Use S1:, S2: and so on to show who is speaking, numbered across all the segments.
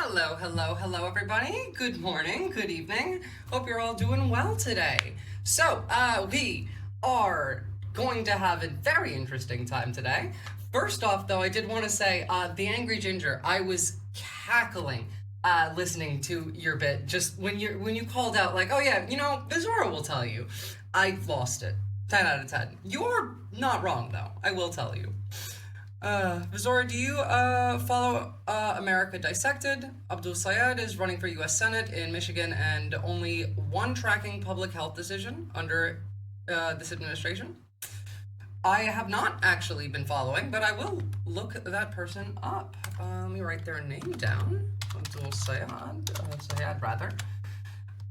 S1: Hello, hello, hello, everybody. Good morning, good evening. Hope you're all doing well today. So, we are going to have a very interesting time today. First off, though, I did want to say, the Angry Ginger, I was cackling listening to your bit just when you called out like, oh yeah, Visora will tell you. I lost it. 10 out of 10. You're not wrong though. I will tell you. Visora, do you follow America Dissected? Abdul Sayed is running for U.S. Senate in Michigan, and only one tracking public health decision under this administration. I have not actually been following, but I will look that person up. Let me write their name down. Abdul Sayed, rather.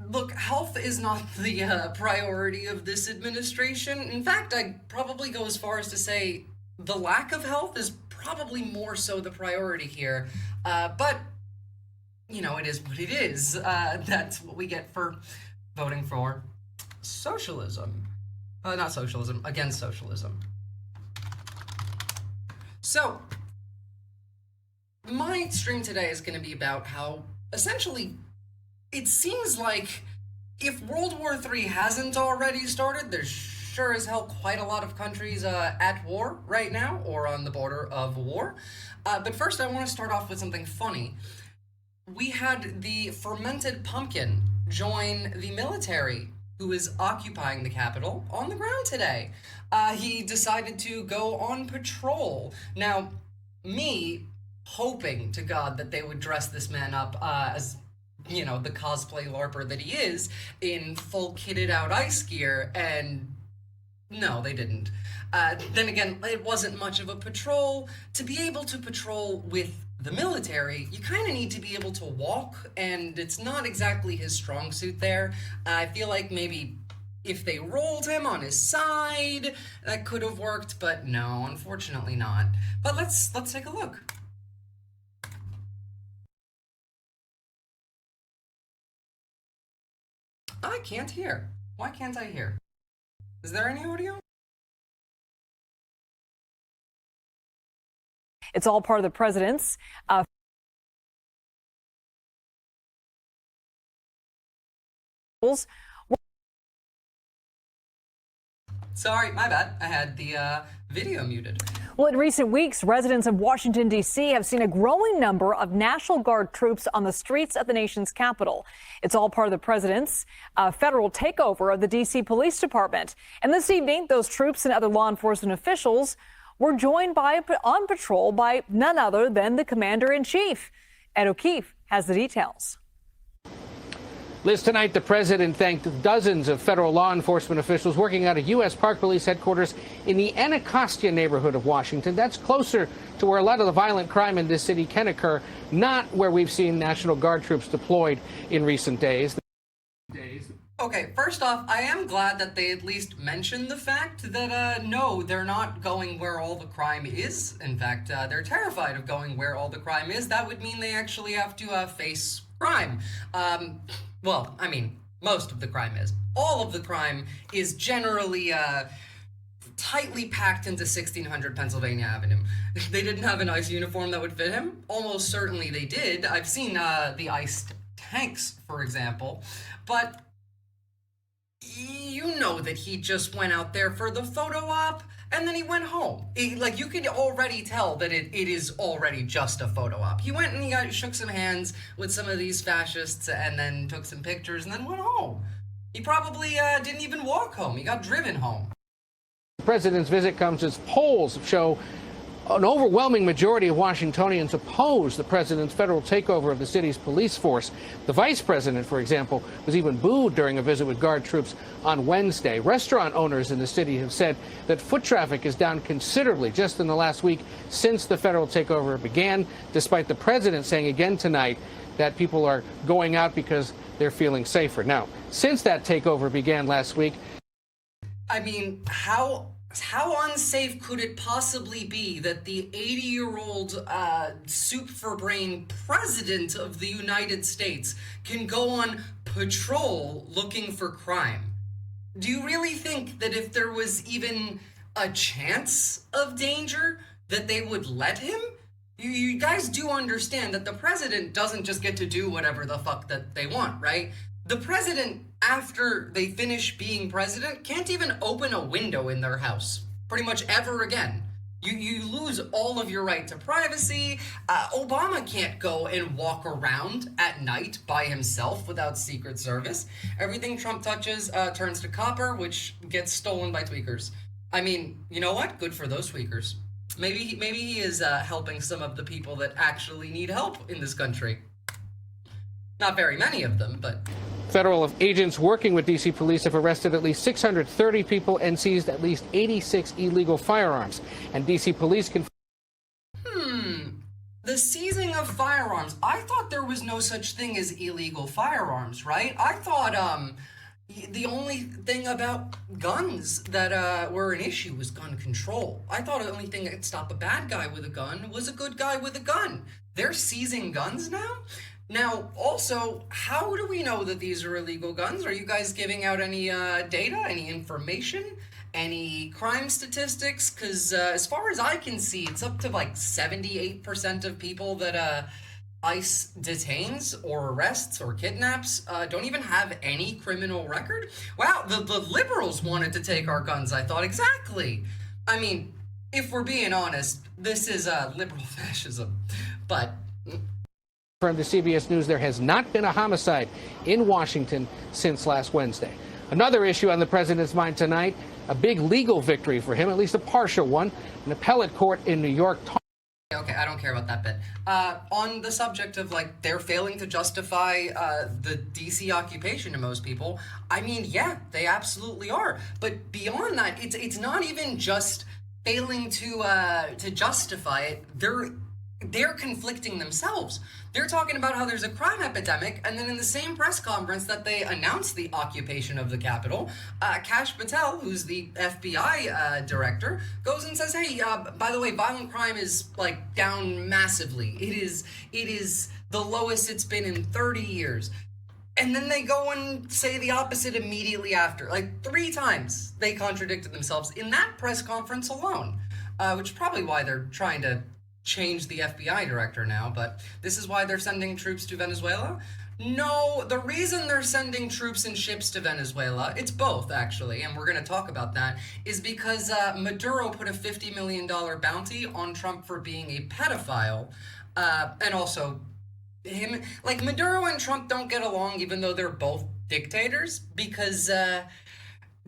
S1: Look, health is not the priority of this administration. In fact, I'd probably go as far as to say the lack of health is probably more so the priority here. But, it is what it is. That's what we get for voting for socialism. Not socialism, against socialism. So, my stream today is going to be about how, essentially, it seems like if World War III hasn't already started, there's sure as hell quite a lot of countries at war right now, or on the border of war. But first, I want to start off with something funny. We had the fermented pumpkin join the military who is occupying the Capitol on the ground today. He decided to go on patrol. Now, me hoping to God that they would dress this man up as the cosplay LARPer that he is, in full kitted out ice gear, and no, they didn't. Then again, it wasn't much of a patrol. To be able to patrol with the military, you kind of need to be able to walk, and it's not exactly his strong suit there. I feel like maybe if they rolled him on his side, that could have worked, but no, unfortunately not. But let's take a look. I can't hear. Why can't I hear? Is there any audio?
S2: It's all part of the president's
S1: Sorry, my bad. I had the video muted.
S2: Well, in recent weeks, residents of Washington, D.C. have seen a growing number of National Guard troops on the streets of the nation's capital. It's all part of the president's federal takeover of the D.C. Police Department. And this evening, those troops and other law enforcement officials were joined on patrol by none other than the commander-in-chief. Ed O'Keefe has the details.
S3: Liz, tonight the president thanked dozens of federal law enforcement officials working out of U.S. Park Police headquarters in the Anacostia neighborhood of Washington. That's closer to where a lot of the violent crime in this city can occur, not where we've seen National Guard troops deployed in recent days.
S1: Okay, first off, I am glad that they at least mentioned the fact that, no, they're not going where all the crime is. In fact, they're terrified of going where all the crime is. That would mean they actually have to face crime. Well, I mean, most of the crime is. All of the crime is generally tightly packed into 1600 Pennsylvania Avenue. They didn't have an ICE uniform that would fit him. Almost certainly they did. I've seen the ICE tanks, for example. But you know that he just went out there for the photo op, and then he went home. You could already tell that it is already just a photo op. He went and he shook some hands with some of these fascists and then took some pictures and then went home. He probably didn't even walk home. He got driven home.
S3: The president's visit comes as polls show an overwhelming majority of Washingtonians oppose the president's federal takeover of the city's police force. The vice president, for example, was even booed during a visit with Guard troops on Wednesday. Restaurant owners in the city have said that foot traffic is down considerably just in the last week since the federal takeover began, despite the president saying again tonight that people are going out because they're feeling safer. Now, since that takeover began last week,
S1: I mean, how unsafe could it possibly be that the 80-year-old soup for brain president of the United States can go on patrol looking for crime? Do you really think that if there was even a chance of danger that they would let him? You guys do understand that the president doesn't just get to do whatever the fuck that they want, right? The president, after they finish being president, can't even open a window in their house, pretty much ever again. You lose all of your right to privacy. Obama can't go and walk around at night by himself without Secret Service. Everything Trump touches turns to copper, which gets stolen by tweakers. I mean, you know what? Good for those tweakers. Maybe he is helping some of the people that actually need help in this country. Not very many of them, but...
S3: Federal agents working with D.C. police have arrested at least 630 people and seized at least 86 illegal firearms. And D.C. police can...
S1: The seizing of firearms. I thought there was no such thing as illegal firearms, right? I thought the only thing about guns that were an issue was gun control. I thought the only thing that could stop a bad guy with a gun was a good guy with a gun. They're seizing guns now? Now, also, how do we know that these are illegal guns? Are you guys giving out any data, any information, any crime statistics? Because as far as I can see, it's up to like 78% of people that ICE detains or arrests or kidnaps don't even have any criminal record. Wow, the liberals wanted to take our guns, I thought. Exactly. I mean, if we're being honest, this is liberal fascism. But...
S3: From the CBS News, there has not been a homicide in Washington since last Wednesday. Another issue on the president's mind tonight, a big legal victory for him, at least a partial one. An appellate court in New York.
S1: Okay, I don't care about that bit. On the subject of, like, they're failing to justify the DC occupation to most people, I mean, yeah, they absolutely are. But beyond that, it's not even just failing to justify it. They're conflicting themselves. They're talking about how there's a crime epidemic, and then in the same press conference that they announced the occupation of the Capitol, Kash Patel, who's the FBI director, goes and says, hey, by the way, violent crime is, like, down massively. It is the lowest it's been in 30 years. And then they go and say the opposite immediately after. Like, 3 times they contradicted themselves in that press conference alone, which is probably why they're trying to change the FBI director now, but this is why they're sending troops to Venezuela? No, the reason they're sending troops and ships to Venezuela, it's both actually, and we're going to talk about that, is because Maduro put a $50 million bounty on Trump for being a pedophile, and also him, like Maduro and Trump don't get along even though they're both dictators, because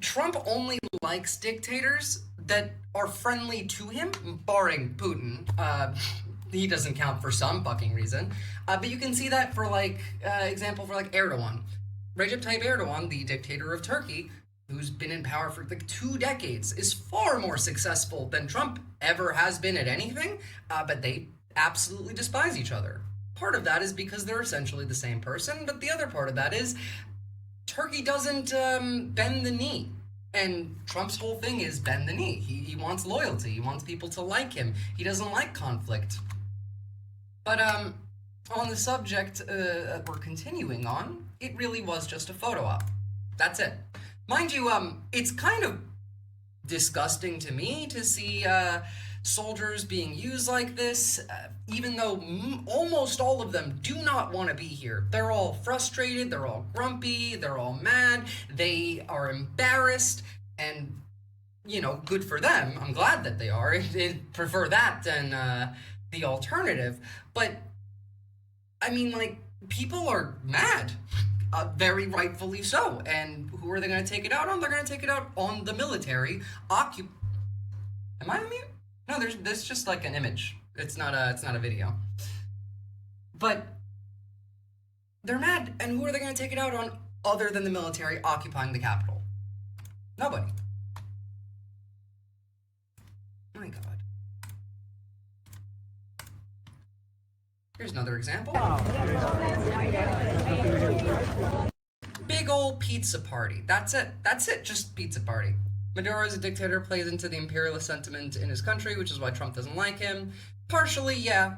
S1: Trump only likes dictators that are friendly to him, barring Putin. He doesn't count for some fucking reason. But you can see that for, like, example for, like, Erdogan. Recep Tayyip Erdogan, the dictator of Turkey, who's been in power for, like, 2 decades, is far more successful than Trump ever has been at anything, but they absolutely despise each other. Part of that is because they're essentially the same person, but the other part of that is Turkey doesn't bend the knee. And Trump's whole thing is bend the knee. He wants loyalty. He wants people to like him. He doesn't like conflict. But on the subject we're continuing on, it really was just a photo op. That's it. Mind you, it's kind of disgusting to me to see soldiers being used like this, even though almost all of them do not want to be here. They're all frustrated, they're all grumpy, they're all mad, they are embarrassed, and, you know, good for them. I'm glad that they are. I prefer that than the alternative. But, I mean, like, people are mad. Very rightfully so. And who are they going to take it out on? They're going to take it out on the military. Am I on mute? No, there's just like an image. It's not a video. But they're mad, and who are they going to take it out on other than the military occupying the Capitol? Nobody. My God. Here's another example. Big old pizza party. That's it. That's it. Just pizza party. Maduro as a dictator plays into the imperialist sentiment in his country, which is why Trump doesn't like him. Partially, yeah.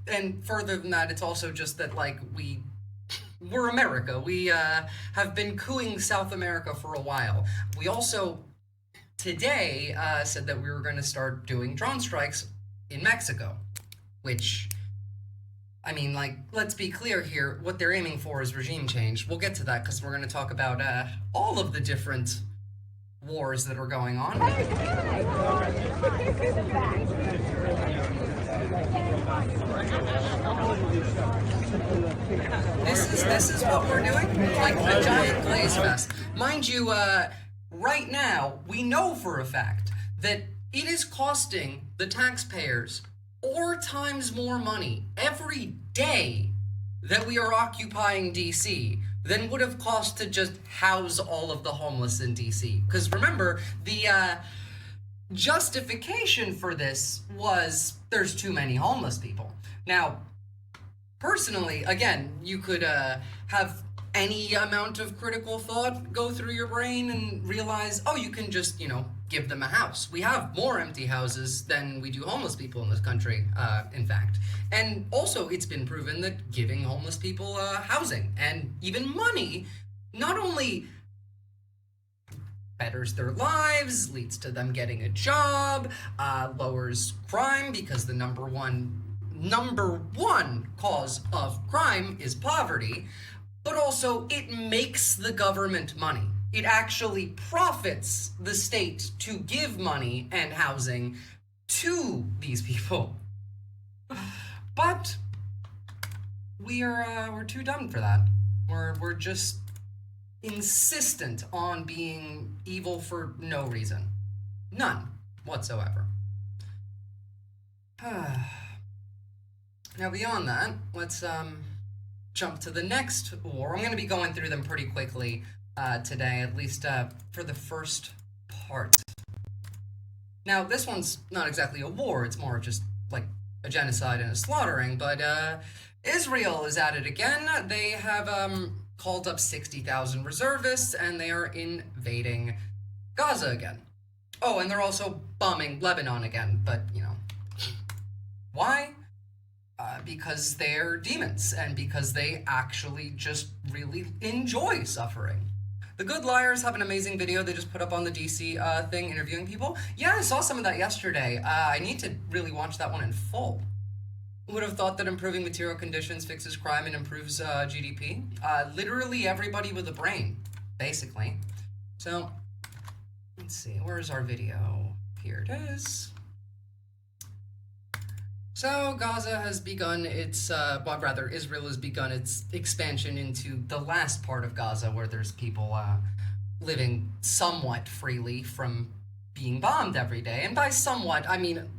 S1: And further than that, it's also just that, like, we're America. We have been cooing South America for a while. We also, today, said that we were going to start doing drone strikes in Mexico, which, I mean, like, let's be clear here, what they're aiming for is regime change. We'll get to that because we're going to talk about all of the different wars that are going on. This is what we're doing, like the giant glaze fest. Mind you, right now, we know for a fact that it is costing the taxpayers 4 times more money every day that we are occupying DC than would have cost to just house all of the homeless in DC. Because remember, the justification for this was there's too many homeless people. Now, personally, again, you could have any amount of critical thought go through your brain and realize, oh, you can just, give them a house. We have more empty houses than we do homeless people in this country, in fact. And also, it's been proven that giving homeless people housing and even money not only betters their lives, leads to them getting a job, lowers crime because the number one cause of crime is poverty, but also it makes the government money. It actually profits the state to give money and housing to these people. But we're too dumb for that. We're just insistent on being evil for no reason. None whatsoever. Now beyond that, let's jump to the next war. I'm going to be going through them pretty quickly today, at least for the first part. Now, this one's not exactly a war, it's more just like a genocide and a slaughtering, but Israel is at it again. They have called up 60,000 reservists, and they are invading Gaza again. Oh, and they're also bombing Lebanon again, but, why? Because they're demons, and because they actually just really enjoy suffering. The Good Liars have an amazing video they just put up on the DC thing, interviewing people. Yeah, I saw some of that yesterday. I need to really watch that one in full. Who would have thought that improving material conditions fixes crime and improves GDP? Literally everybody with a brain, basically. So, let's see, where's our video? Here it is. So Gaza has begun its, Israel has begun its expansion into the last part of Gaza where there's people living somewhat freely from being bombed every day. And by somewhat, I mean,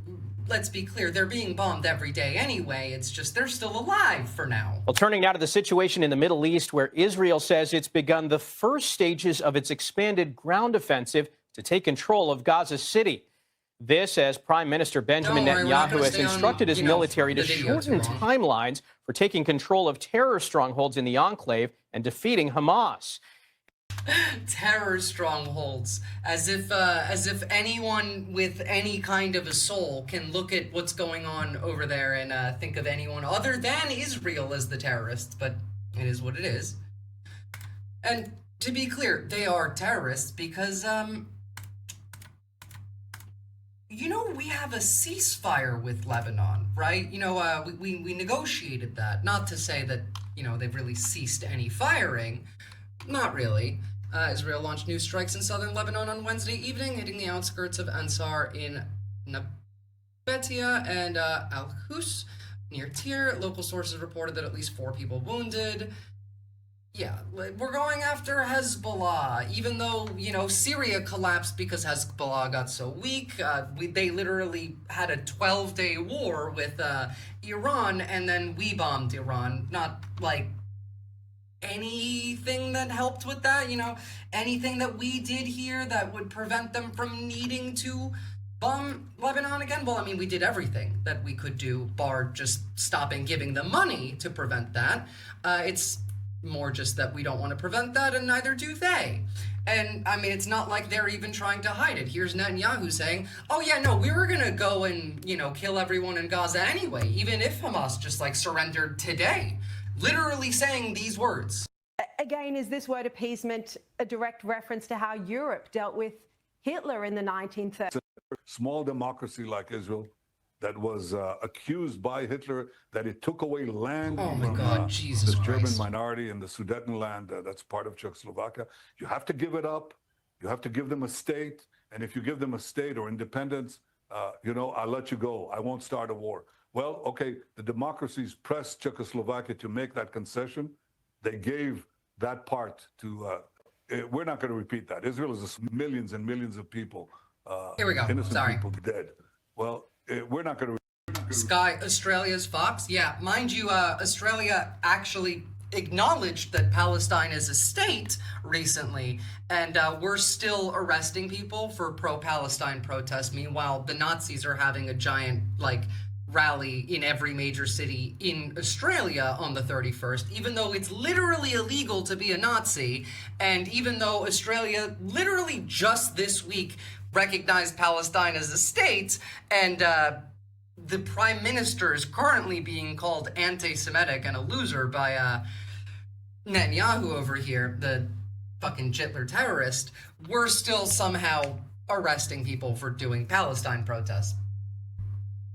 S1: let's be clear, they're being bombed every day anyway. It's just they're still alive for now.
S4: Well, turning now to the situation in the Middle East, where Israel says it's begun the first stages of its expanded ground offensive to take control of Gaza City. This as Prime Minister Benjamin Netanyahu has instructed his military to shorten timelines for taking control of terror strongholds in the enclave and defeating Hamas.
S1: Terror strongholds, as if anyone with any kind of a soul can look at what's going on over there and think of anyone other than Israel as the terrorists, but it is what it is. And to be clear, they are terrorists because we have a ceasefire with Lebanon, right? We negotiated that. Not to say that, they've really ceased any firing. Not really. Israel launched new strikes in southern Lebanon on Wednesday evening, hitting the outskirts of Ansar in Nabatea and Al-Hus near Tyre. Local sources reported that at least 4 people wounded. Yeah, we're going after Hezbollah, even though, Syria collapsed because Hezbollah got so weak. They literally had a 12-day war with Iran, and then we bombed Iran. Not, anything that helped with that, anything that we did here that would prevent them from needing to bomb Lebanon again? Well, we did everything that we could do, bar just stopping giving them money to prevent that. It's more just that we don't want to prevent that, and neither do they. And it's not like they're even trying to hide it. Here's Netanyahu saying, oh yeah, no, we were gonna go and, kill everyone in Gaza anyway, even if Hamas just surrendered today. Literally saying these words.
S5: Again, is this word appeasement a direct reference to how Europe dealt with Hitler in the 1930s?
S6: A small democracy like Israel that was accused by Hitler that it took away land
S1: Oh my
S6: from
S1: God, Jesus
S6: the German
S1: Christ.
S6: minority in the Sudetenland that's part of Czechoslovakia. You have to give it up. You have to give them a state. And if you give them a state or independence, I'll let you go. I won't start a war. Well, okay, the democracies pressed Czechoslovakia to make that concession. They gave that part to, we're not going to repeat that. Israel is millions and millions of people,
S1: Here we go.
S6: innocent
S1: Sorry.
S6: people dead. Well, we're not going to.
S1: Sky, Australia's Fox. Yeah, mind you, Australia actually acknowledged that Palestine is a state recently, and we're still arresting people for pro-Palestine protests. Meanwhile, the Nazis are having a giant, rally in every major city in Australia on the 31st, even though it's literally illegal to be a Nazi, and even though Australia literally just this week recognized Palestine as a state, and the prime minister is currently being called anti-Semitic and a loser by Netanyahu over here, the fucking Hitler terrorist. We're still somehow arresting people for doing Palestine protests.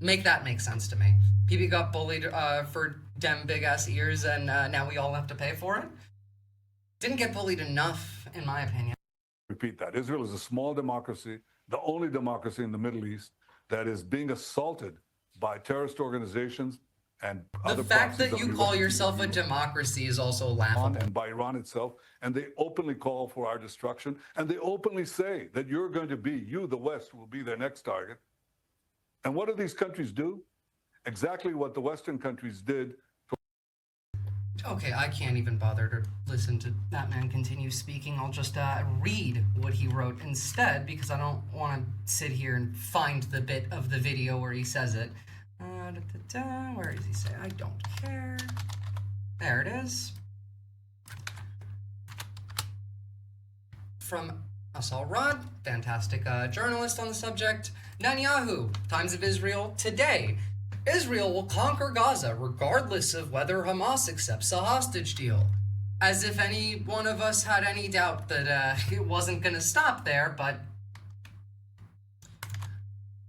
S1: Make that make sense to me. PB got bullied for dem big ass ears, and now we all have to pay for it. Didn't get bullied enough, in my opinion.
S6: Repeat that. Israel is a small democracy, the only democracy in the Middle East that is being assaulted by terrorist organizations and other
S1: The fact that
S6: proxies
S1: you
S6: of
S1: call
S6: Iran.
S1: yourself a democracy is also laughable.
S6: And by Iran itself, and they openly call for our destruction, and they openly say that you're going to be, you, the West, will be their next target. And what do these countries do? Exactly what the Western countries did.
S1: Okay, I can't even bother to listen to that man continue speaking. I'll just read what he wrote instead, because I don't want to sit here and find the bit of the video where he says it. Where does he say? I don't care. There it is. From Asal Rod, fantastic journalist on the subject. Netanyahu, Times of Israel today. Israel will conquer Gaza regardless of whether Hamas accepts a hostage deal. As if any one of us had any doubt that it wasn't going to stop there, but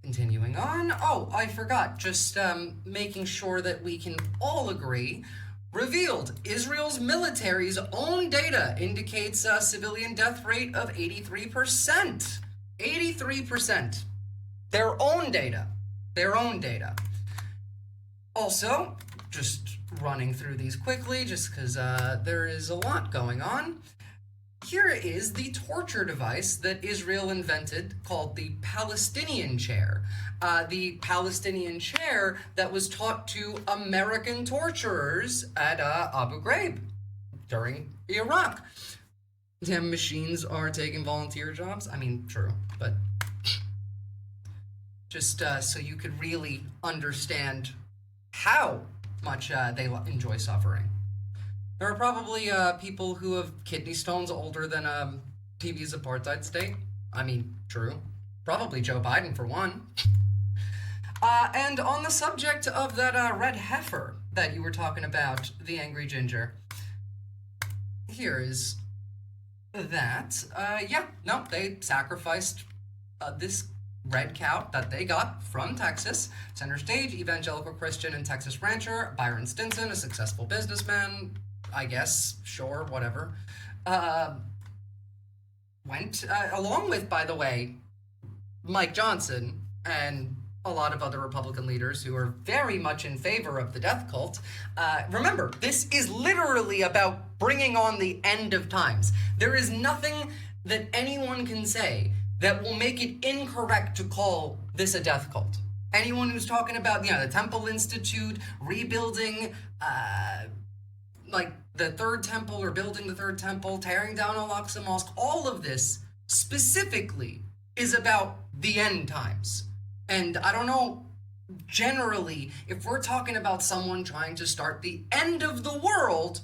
S1: continuing on. Oh, I forgot, just making sure that we can all agree. Revealed, Israel's military's own data indicates a civilian death rate of 83%. 83%. Their own data. Their own data. Also, just running through these quickly, just because there is a lot going on. Here is the torture device that Israel invented called the Palestinian chair. The Palestinian chair that was taught to American torturers at Abu Ghraib during Iraq. Damn, machines are taking volunteer jobs. I mean, true, but just so you could really understand how much they enjoy suffering. There are probably people who have kidney stones older than PB's apartheid state. I mean, true. Probably Joe Biden for one. And on the subject of that red heifer that you were talking about, the Angry Ginger, here is that. They sacrificed this red cow that they got from Texas. Center stage, evangelical Christian and Texas rancher, Byron Stinson, a successful businessman, I guess, sure, whatever, went along with, by the way, Mike Johnson and a lot of other Republican leaders who are very much in favor of the death cult. Remember, this is literally about bringing on the end of times. There is nothing that anyone can say that will make it incorrect to call this a death cult. Anyone who's talking about, the Temple Institute, rebuilding, the third temple or building the third temple, tearing down Al-Aqsa Mosque, all of this specifically is about the end times. And I don't know, generally, if we're talking about someone trying to start the end of the world,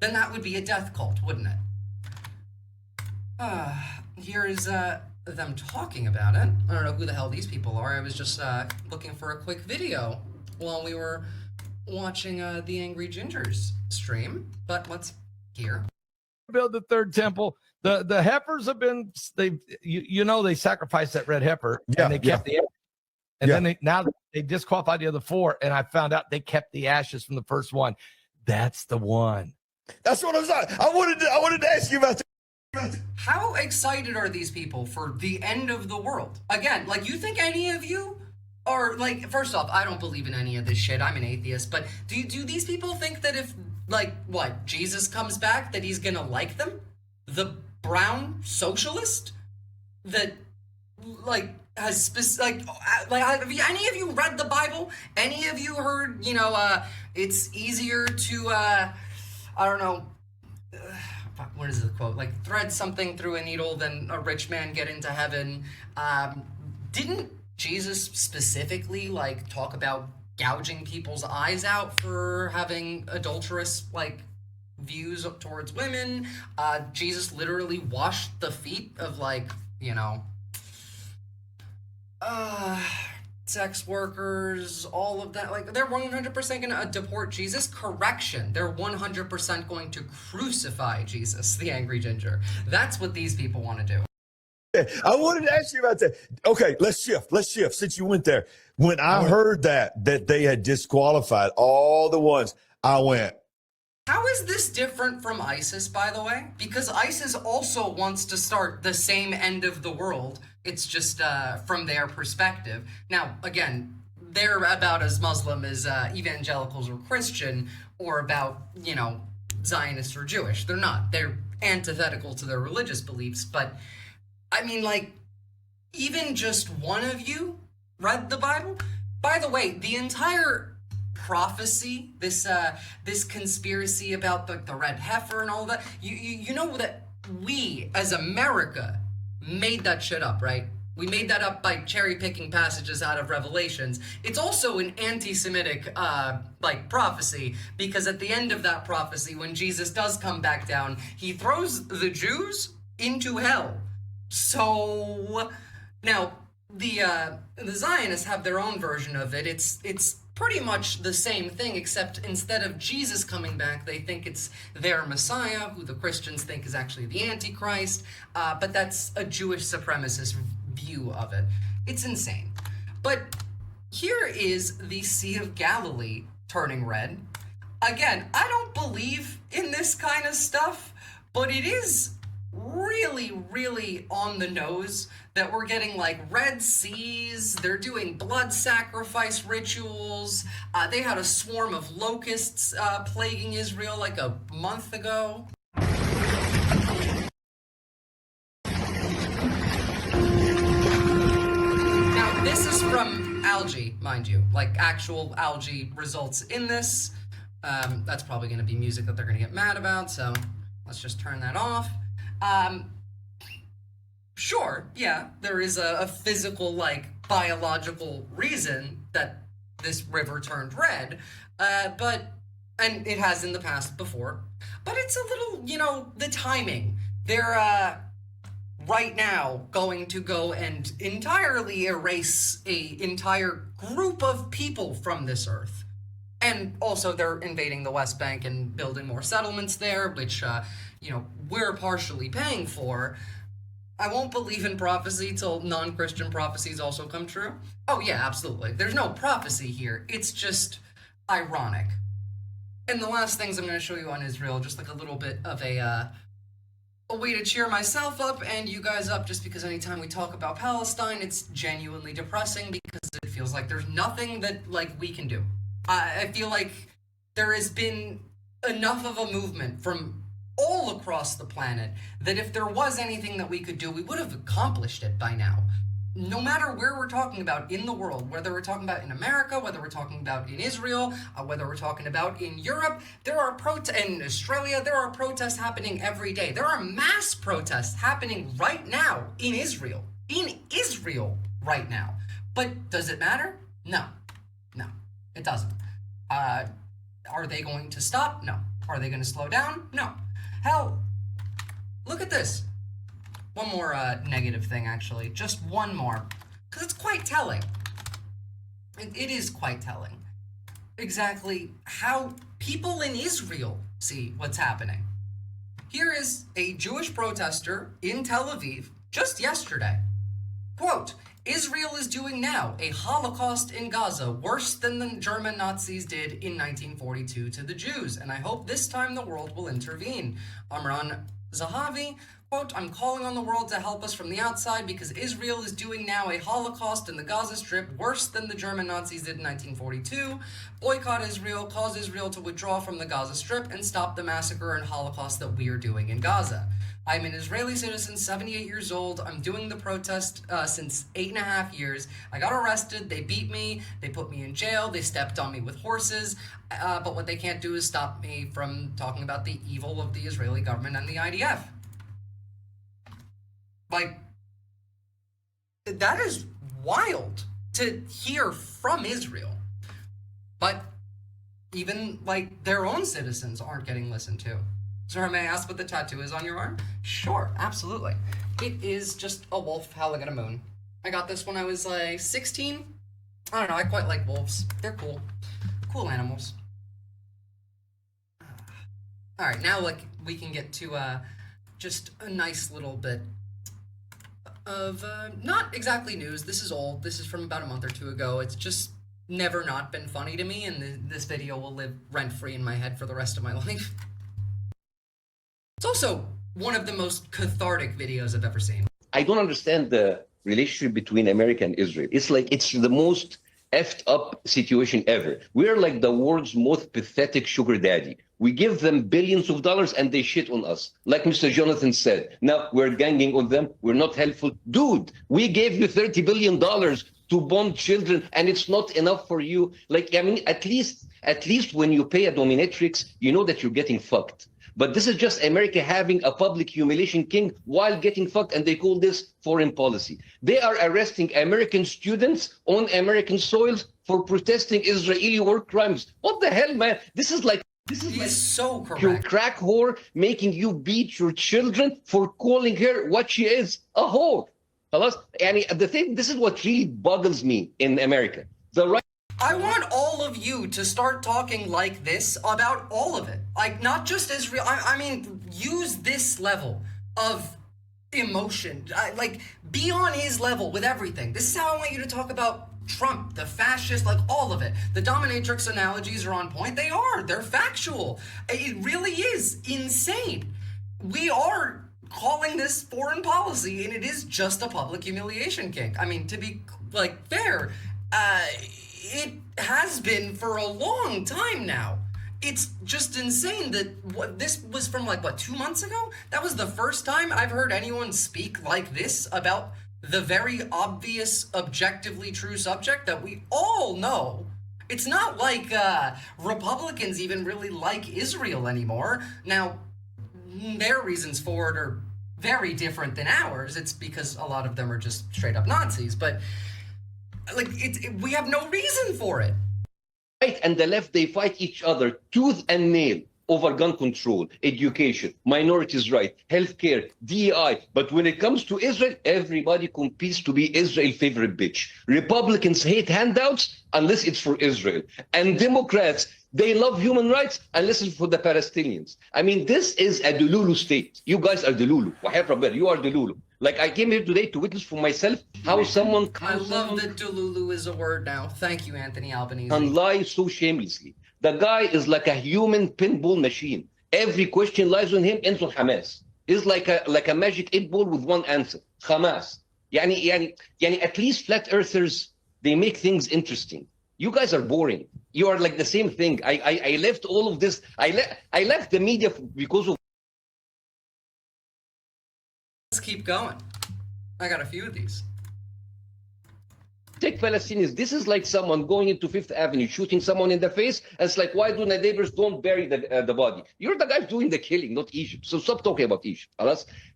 S1: then that would be a death cult, wouldn't it? Here is them talking about it. I don't know who the hell these people are. I was just looking for a quick video while we were watching the Angry Gingers stream, but let's hear.
S7: Build the third temple. The heifers have been, they sacrificed that red heifer and they kept the, and then they disqualified the other 4, and I found out they kept the ashes from the first one. That's the one.
S8: That's what I'm saying. I wanted to ask you about that.
S1: How excited are these people for the end of the world? Again, like, you think any of you are, like, first off, I don't believe in any of this shit. I'm an atheist. But do these people think that if, like, what, Jesus comes back, that he's gonna like them? The brown socialist that, like, has like have any of you read the Bible? Any of you heard, you know, it's easier to I don't know, what is the quote, like, thread something through a needle than a rich man get into heaven? Didn't Jesus specifically, like, talk about gouging people's eyes out for having adulterous, like, views towards women? Jesus literally washed the feet of, like, you know, sex workers, all of that. Like, they're 100% gonna deport Jesus. Correction, they're 100% going to crucify Jesus, the angry ginger. That's what these people want to do.
S8: I wanted to ask you about that. Okay, let's shift. Since you went there, when I heard that they had disqualified all the ones, I went,
S1: how is this different from ISIS, by the way? Because ISIS also wants to start the same end of the world. It's just from their perspective. Now, again, they're about as Muslim as evangelicals or Christian, or about, you know, Zionist or Jewish. They're not. They're antithetical to their religious beliefs. But, I mean, like, even just one of you read the Bible? By the way, the entire prophecy, this conspiracy about the red heifer and all that, you know that we as America made that shit up, right? We made that up by cherry picking passages out of Revelations. It's also an anti-Semitic like prophecy, because at the end of that prophecy, when Jesus does come back down, he throws the Jews into hell. So now the Zionists have their own version of it. It's pretty much the same thing, except instead of Jesus coming back, they think it's their Messiah, who the Christians think is actually the Antichrist. But that's a Jewish supremacist view of it. It's insane. But here is the Sea of Galilee turning red. Again, I don't believe in this kind of stuff, but it is really, really on the nose that we're getting, like, red seas. They're doing blood sacrifice rituals. They had a swarm of locusts plaguing Israel like a month ago. Now, this is from algae, mind you, like actual algae results in this. That's probably going to be music that they're going to get mad about, so let's just turn that off. Sure, yeah, there is a physical, like, biological reason that this river turned red, and it has in the past before, but it's a little, you know, the timing. They're, right now going to go and entirely erase an entire group of people from this earth. And also they're invading the West Bank and building more settlements there, which, you know, we're partially paying for. I won't believe in prophecy till non-Christian prophecies also come true. Oh yeah, absolutely. There's no prophecy here. It's just ironic. And the last things I'm going to show you on Israel, just like a little bit of a way to cheer myself up and you guys up, just because anytime we talk about Palestine, it's genuinely depressing because it feels like there's nothing that, like, we can do. I feel like there has been enough of a movement from all across the planet that if there was anything that we could do, we would have accomplished it by now. No matter where we're talking about in the world, whether we're talking about in America, whether we're talking about in Israel, whether we're talking about in Europe, there are in Australia, there are protests happening every day. There are mass protests happening right now in Israel. In Israel right now. But does it matter? No. No, it doesn't. Are they going to stop? No. Are they going to slow down? No. Hell, look at this. One more negative thing, actually. Just one more. Because it's quite telling. It is quite telling. Exactly how people in Israel see what's happening. Here is a Jewish protester in Tel Aviv just yesterday. Quote, Israel is doing now a Holocaust in Gaza worse than the German Nazis did in 1942 to the Jews, and I hope this time the world will intervene. Amran Zahavi, quote, I'm calling on the world to help us from the outside because Israel is doing now a Holocaust in the Gaza Strip worse than the German Nazis did in 1942. Boycott Israel, cause Israel to withdraw from the Gaza Strip, and stop the massacre and Holocaust that we are doing in Gaza. I'm an Israeli citizen, 78 years old. I'm doing the protest since 8.5 years. I got arrested. They beat me. They put me in jail. They stepped on me with horses. But what they can't do is stop me from talking about the evil of the Israeli government and the IDF. Like, that is wild to hear from Israel. But even, like, their own citizens aren't getting listened to. Sir, may I ask what the tattoo is on your arm? Sure, absolutely. It is just a wolf howling at a moon. I got this when I was like 16. I don't know, I quite like wolves. They're cool. Cool animals. Alright, now like we can get to just a nice little bit of not exactly news. This is old. This is from about a month or two ago. It's just never not been funny to me, and this video will live rent-free in my head for the rest of my life. It's also one of the most cathartic videos I've ever seen.
S9: I don't understand the relationship between America and Israel. It's like, it's the most effed up situation ever. We're like the world's most pathetic sugar daddy. We give them billions of dollars and they shit on us. Like Mr. Jonathan said, now we're ganging on them. We're not helpful. Dude, we gave you $30 billion to bond children and it's not enough for you. Like, I mean, at least when you pay a dominatrix, you know that you're getting fucked. But this is just America having a public humiliation king while getting fucked, and they call this foreign policy. They are arresting American students on American soils for protesting Israeli war crimes. What the hell, man? This is like
S1: so correct.
S9: Your crack whore making you beat your children for calling her what she is, a whore. And the thing, this is what really boggles me in America. The right.
S1: I want all of you to start talking like this about all of it. Like, not just Israel. I mean, use this level of emotion. Like, be on his level with everything. This is how I want you to talk about Trump, the fascist, like all of it. The dominatrix analogies are on point. They are. They're factual. It really is insane. We are calling this foreign policy, and it is just a public humiliation kink. I mean, to be, like, fair, it has been for a long time now. It's just insane that this was from like, what, 2 months ago? That was the first time I've heard anyone speak like this about the very obvious, objectively true subject that we all know. It's not like Republicans even really like Israel anymore. Now, their reasons for it are very different than ours. It's because a lot of them are just straight up Nazis, but like, we have no reason for it.
S9: Right and the left, they fight each other tooth and nail over gun control, education, minorities' rights, healthcare, DEI. But when it comes to Israel, everybody competes to be Israel's favorite bitch. Republicans hate handouts unless it's for Israel. And Democrats, they love human rights unless it's for the Palestinians. I mean, this is a Delulu state. You guys are Delulu. You are Delulu. Like, I came here today to witness for myself how someone...
S1: I love that Delulu is a word now. Thank you, Anthony Albanese.
S9: And lie so shamelessly. The guy is like a human pinball machine. Every question lies on him, ends on Hamas. He's like a magic 8-ball with one answer. Hamas. Yani, at least flat earthers, they make things interesting. You guys are boring. You are like the same thing. I left all of this. I left the media because of...
S1: Let's keep going. I got a few of these.
S9: Take Palestinians. This is like someone going into Fifth Avenue, shooting someone in the face. And it's like, why do the neighbors don't bury the body? You're the guys doing the killing, not Egypt. So stop talking about Egypt.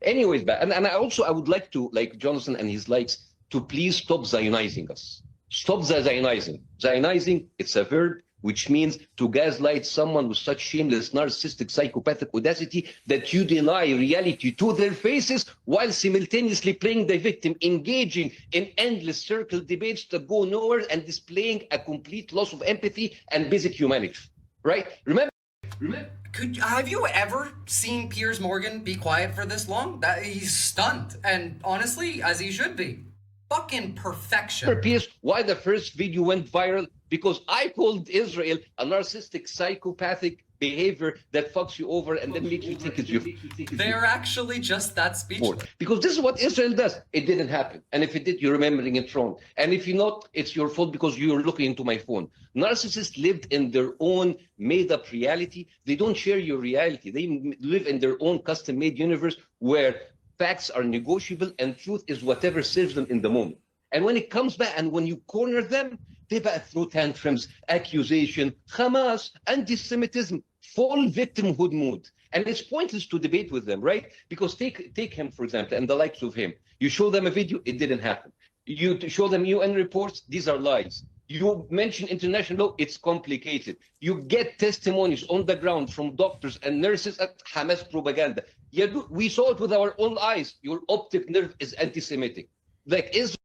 S9: Anyways, and I would like to, like Jonathan and his likes, to please stop Zionizing us. Stop the Zionizing. Zionizing, it's a verb, which means to gaslight someone with such shameless, narcissistic, psychopathic audacity that you deny reality to their faces while simultaneously playing the victim, engaging in endless circle debates that go nowhere and displaying a complete loss of empathy and basic humanity. Right? Remember?
S1: Have you ever seen Piers Morgan be quiet for this long? He's stunned, and honestly, as he should be. fucking perfection.
S9: Pierce, why the first video went viral? Because I called Israel a narcissistic, psychopathic behavior that fucks you over and then makes you think it's your
S1: They're actually just that speechless.
S9: because this is what Israel does. It didn't happen. And if it did, you're remembering it wrong. And if you're not, it's your fault because you're looking into my phone. Narcissists lived in their own made-up reality. They don't share your reality. They live in their own custom-made universe where facts are negotiable and truth is whatever serves them in the moment. And when it comes back and when you corner them, they back through tantrums, accusation, Hamas, anti-Semitism, full victimhood mood. And it's pointless to debate with them, right? Because take him, for example, and the likes of him. You show them a video, it didn't happen. You show them UN reports, these are lies. You mention international law, it's complicated. You get testimonies on the ground from doctors and nurses at Hamas propaganda. Yeah, we saw it with our own eyes. Your optic nerve is anti-Semitic. Like Israel.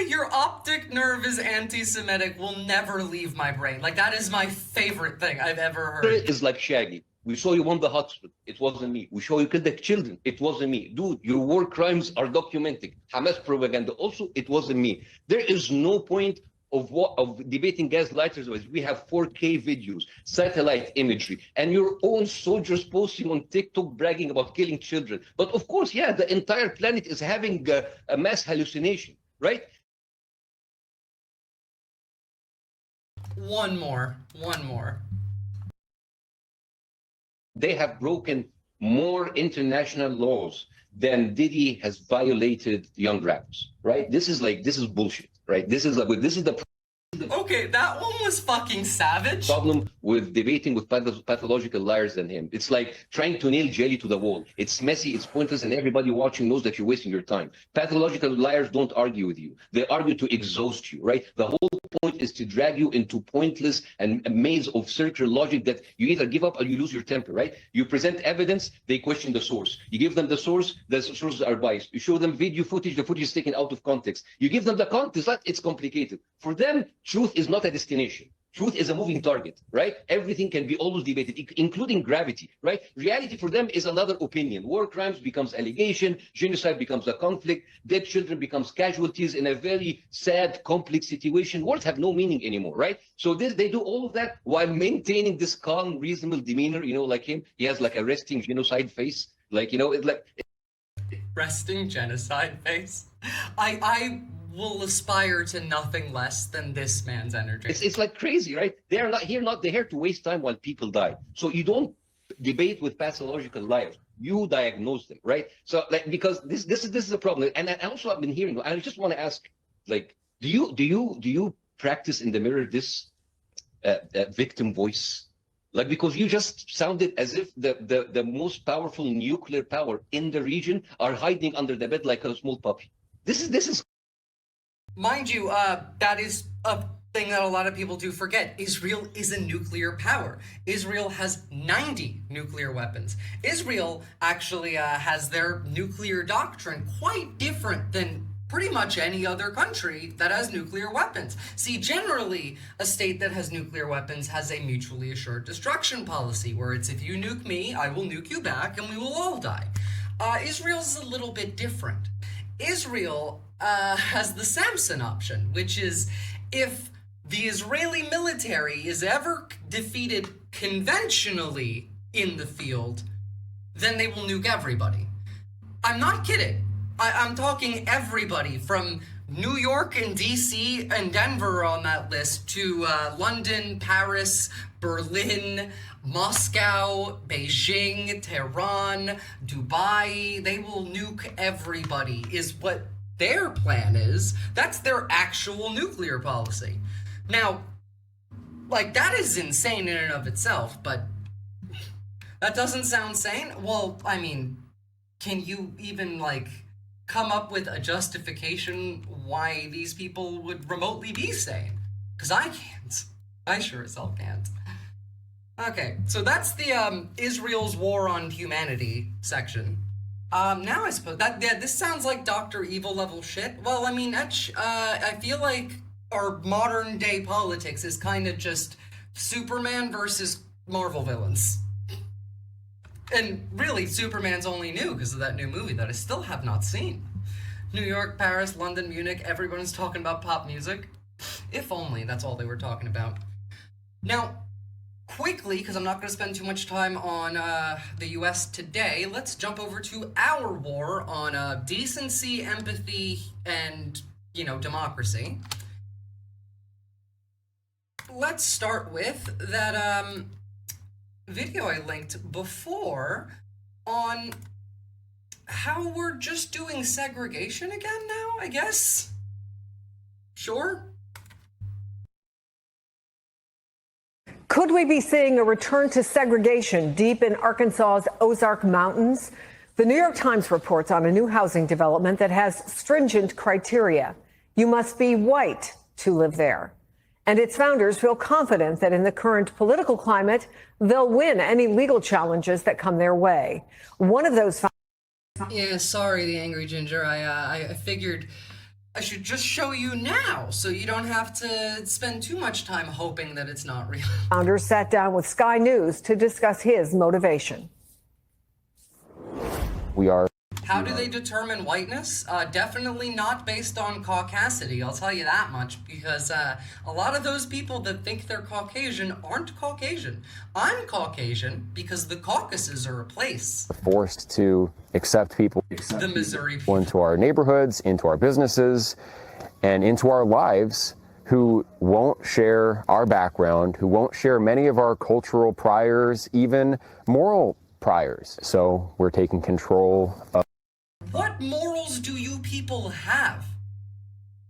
S1: Your optic nerve is anti-Semitic will never leave my brain. Like, that is my favorite thing I've ever heard.
S9: Is like Shaggy. We saw you won the hospital. It wasn't me. We saw you killed the children. It wasn't me. Dude, your war crimes are documented. Hamas propaganda. Also, it wasn't me. There is no point of debating gaslighters. We have 4K videos, satellite imagery, and your own soldiers posting on TikTok bragging about killing children. But of course, yeah, the entire planet is having a mass hallucination, right?
S1: One more.
S9: They have broken more international laws than Diddy has violated young rappers, right? This is bullshit, right? This is the
S1: Okay, that one was fucking savage.
S9: problem with debating with pathological liars than him. It's like trying to nail jelly to the wall. It's messy, it's pointless, and everybody watching knows that you're wasting your time. Pathological liars don't argue with you. They argue to exhaust you, right? The whole point is to drag you into pointless and a maze of circular logic that you either give up or you lose your temper, right? You present evidence, they question the source. You give them the sources are biased. You show them video footage, the footage is taken out of context. You give them the context, it's complicated. For them, truth is not a destination. Truth is a moving target, right? Everything can be always debated, including gravity, right? Reality for them is another opinion. War crimes becomes allegation, genocide becomes a conflict, dead children becomes casualties in a very sad, complex situation. Words have no meaning anymore, right? So they do all of that while maintaining this calm, reasonable demeanor, like him. He has like a resting genocide face.
S1: Resting genocide face. I will aspire to nothing less than this man's energy.
S9: It's like crazy, right? They're here to waste time while people die. So you don't debate with pathological liars. You diagnose them, right? So because this is a problem. And I also have been hearing, I just want to ask, do you practice in the mirror this victim voice? Because you just sounded as if the most powerful nuclear power in the region are hiding under the bed like a small puppy. This is
S1: Mind you, that is a thing that a lot of people do forget. Israel is a nuclear power. Israel has 90 nuclear weapons. Israel actually has their nuclear doctrine quite different than pretty much any other country that has nuclear weapons. See, generally, a state that has nuclear weapons has a mutually assured destruction policy, where it's if you nuke me, I will nuke you back, and we will all die. Israel's a little bit different. Israel has the Samson option, which is if the Israeli military is ever defeated conventionally in the field, then they will nuke everybody. I'm not kidding. I'm talking everybody from New York and DC and Denver on that list to London, Paris, Berlin, Moscow, Beijing, Tehran, Dubai. They will nuke everybody is what their plan is. That's their actual nuclear policy. Now, that is insane in and of itself, but that doesn't sound sane. Well, I mean, can you even come up with a justification why these people would remotely be sane? Because I can't. I sure as hell can't. Okay, so that's the Israel's war on humanity section. Now I suppose this sounds like Dr. Evil level shit. Well, I mean, I feel like our modern day politics is kind of just Superman versus Marvel villains. And really, Superman's only new because of that new movie that I still have not seen. New York, Paris, London, Munich, everyone's talking about pop music. If only that's all they were talking about. Now, quickly, because I'm not going to spend too much time on the US today, let's jump over to our war on decency, empathy, and, you know, democracy. Let's start with that video I linked before on how we're just doing segregation again now, I guess? Sure?
S5: Could we be seeing a return to segregation deep in Arkansas's Ozark Mountains? The New York Times reports on a new housing development that has stringent criteria. You must be white to live there. And its founders feel confident that in the current political climate, they'll win any legal challenges that come their way. One of those
S1: Yeah, sorry, the Angry Ginger. I figured I should just show you now so you don't have to spend too much time hoping that it's not real.
S5: founders sat down with Sky News to discuss his motivation.
S1: How do they determine whiteness? Definitely not based on caucasity, I'll tell you that much, because a lot of those people that think they're Caucasian aren't Caucasian. I'm Caucasian because the Caucasus are a place.
S10: Forced to accept people
S1: The Missouri people.
S10: into our neighborhoods, into our businesses, and into our lives who won't share our background, who won't share many of our cultural priors, even moral priors. So we're taking control of.
S1: What morals do you people have?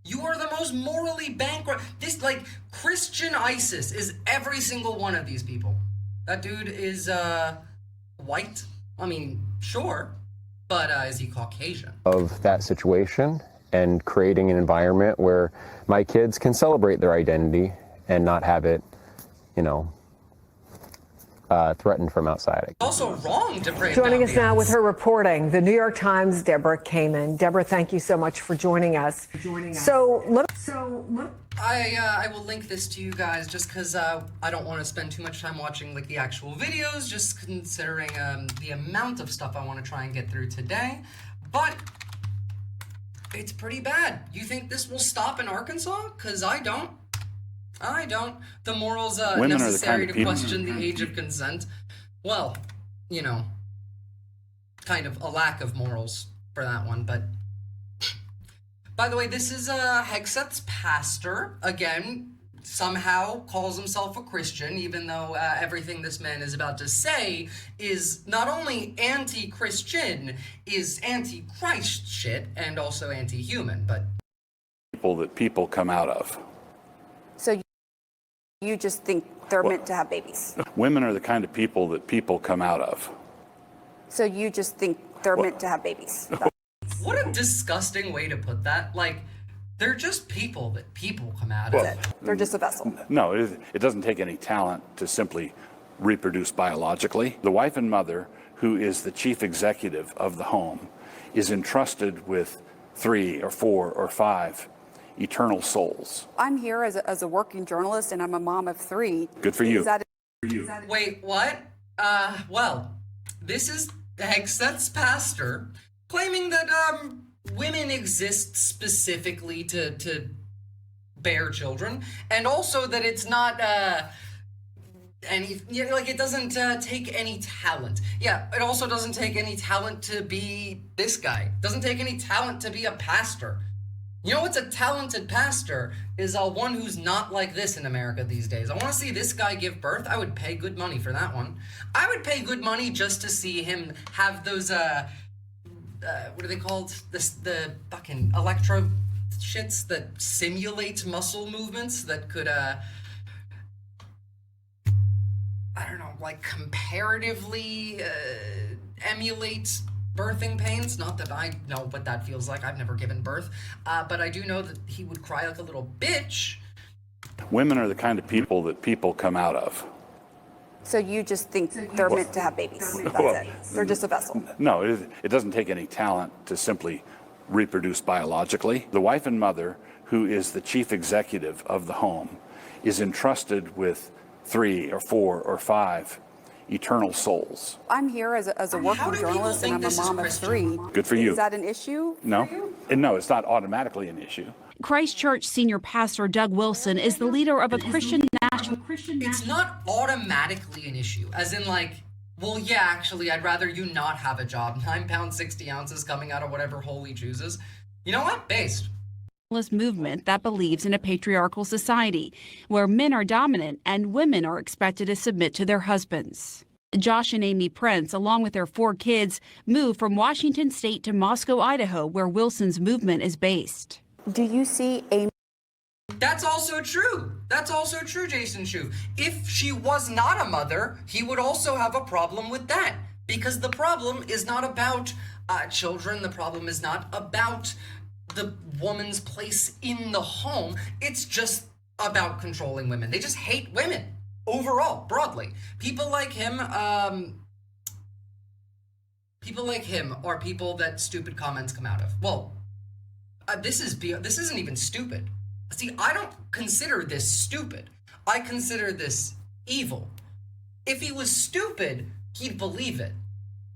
S1: You are the most morally bankrupt. This, like, Christian ISIS is every single one of these people. That dude is, white. I mean, sure. But, is he Caucasian?
S10: Of that situation and creating an environment where my kids can celebrate their identity and not have it, you know, threatened from outside.
S1: It's also wrong to break
S5: Joining
S1: down
S5: us
S1: the
S5: now with
S1: ice.
S5: her reporting, the New York Times' Deborah Kamen. Deborah, thank you so much for joining us.
S1: I will link this to you guys just because I don't want to spend too much time watching like the actual videos, just considering the amount of stuff I want to try and get through today. But it's pretty bad. You think this will stop in Arkansas? Because I don't. I don't. The morals necessary to question the age of consent. Well, you know, kind of a lack of morals for that one, but... By the way, this is Hegseth's pastor, again, somehow calls himself a Christian, even though everything this man is about to say is not only anti-Christian, is anti-Christ shit, and also anti-human, but...
S11: People that people come out of.
S12: So you just think they're meant to have babies?
S11: Women are the kind of people that people come out of.
S12: So you just think they're meant to have babies?
S1: What a disgusting way to put that. Like, they're just people that people come out of.
S12: They're just a vessel.
S11: No, it doesn't take any talent to simply reproduce biologically. The wife and mother, who is the chief executive of the home, is entrusted with 3 or 4 or 5 eternal souls.
S12: I'm here as a working journalist, and I'm a mom of 3.
S11: Good for you.
S1: Wait, what? Well, this is Hegseth's pastor claiming that women exist specifically to bear children, and also that it's not it doesn't take any talent. Yeah, it also doesn't take any talent to be this guy. It doesn't take any talent to be a pastor. You know what's a talented pastor is one who's not like this in America these days. I want to see this guy give birth. I would pay good money for that one. I would pay good money just to see him have those, what are they called? The fucking electro shits that simulate muscle movements that could, I don't know, like comparatively emulate birthing pains. Not that I know what that feels like. I've never given birth. But I do know that he would cry like a little bitch.
S11: Women are the kind of people that people come out of.
S12: So you just think they're meant to have babies? That's it. They're just a vessel.
S11: No, it doesn't take any talent to simply reproduce biologically. The wife and mother, who is the chief executive of the home, is entrusted with 3 or 4 or 5 eternal souls.
S12: I'm here as a working journalist and I'm a mom of 3.
S11: Good for you.
S12: Is that an issue?
S11: No, and no, it's not automatically an issue.
S13: Christchurch senior pastor Doug Wilson is the leader of a Christian national.
S1: It's not automatically an issue, as in like, well, yeah, actually, I'd rather you not have a job. 9 pounds, 60 ounces coming out of whatever hole he chooses. You know what? Based.
S13: Movement that believes in a patriarchal society where men are dominant and women are expected to submit to their husbands. Josh and Amy Prince, along with their 4 kids, moved from Washington State to Moscow, Idaho, where Wilson's movement is based.
S12: Do you see a...
S1: That's also true. That's also true, Jason Shu. If she was not a mother, he would also have a problem with that. Because the problem is not about children. The problem is not about the woman's place in the home. It's just about controlling women. They just hate women overall, broadly. People like him are people that stupid comments come out of. Well, this isn't even stupid. See, I don't consider this stupid. I consider this evil. If he was stupid, he'd believe it.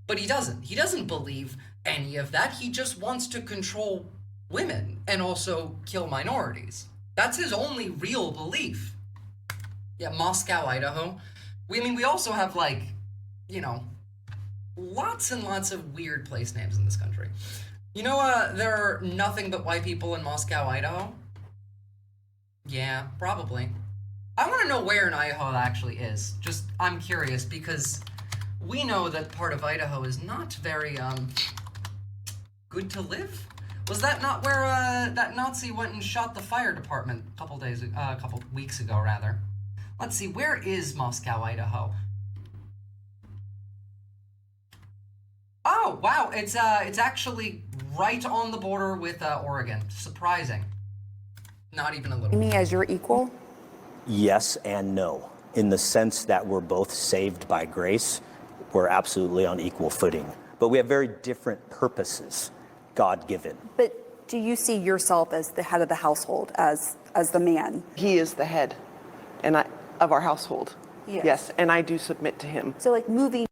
S1: But he doesn't. He doesn't believe any of that. He just wants to control women and also kill minorities. That's his only real belief. Yeah, Moscow, Idaho. We also have, like, you know, lots and lots of weird place names in this country. You know, there are nothing but white people in Moscow, Idaho? Yeah, probably. I want to know where in Idaho that actually is. Just, I'm curious, because we know that part of Idaho is not very, good to live. Was that not where, that Nazi went and shot the fire department a couple weeks ago, rather? Let's see, where is Moscow, Idaho? Oh, wow, it's actually right on the border with, Oregon. Surprising. Not even a little.
S12: Me as your equal?
S14: Yes and no. In the sense that we're both saved by grace, we're absolutely on equal footing. But we have very different purposes, God-given.
S12: But do you see yourself as the head of the household, as the man?
S15: He is the head of our household. Yes, and I do submit to him.
S12: So like moving.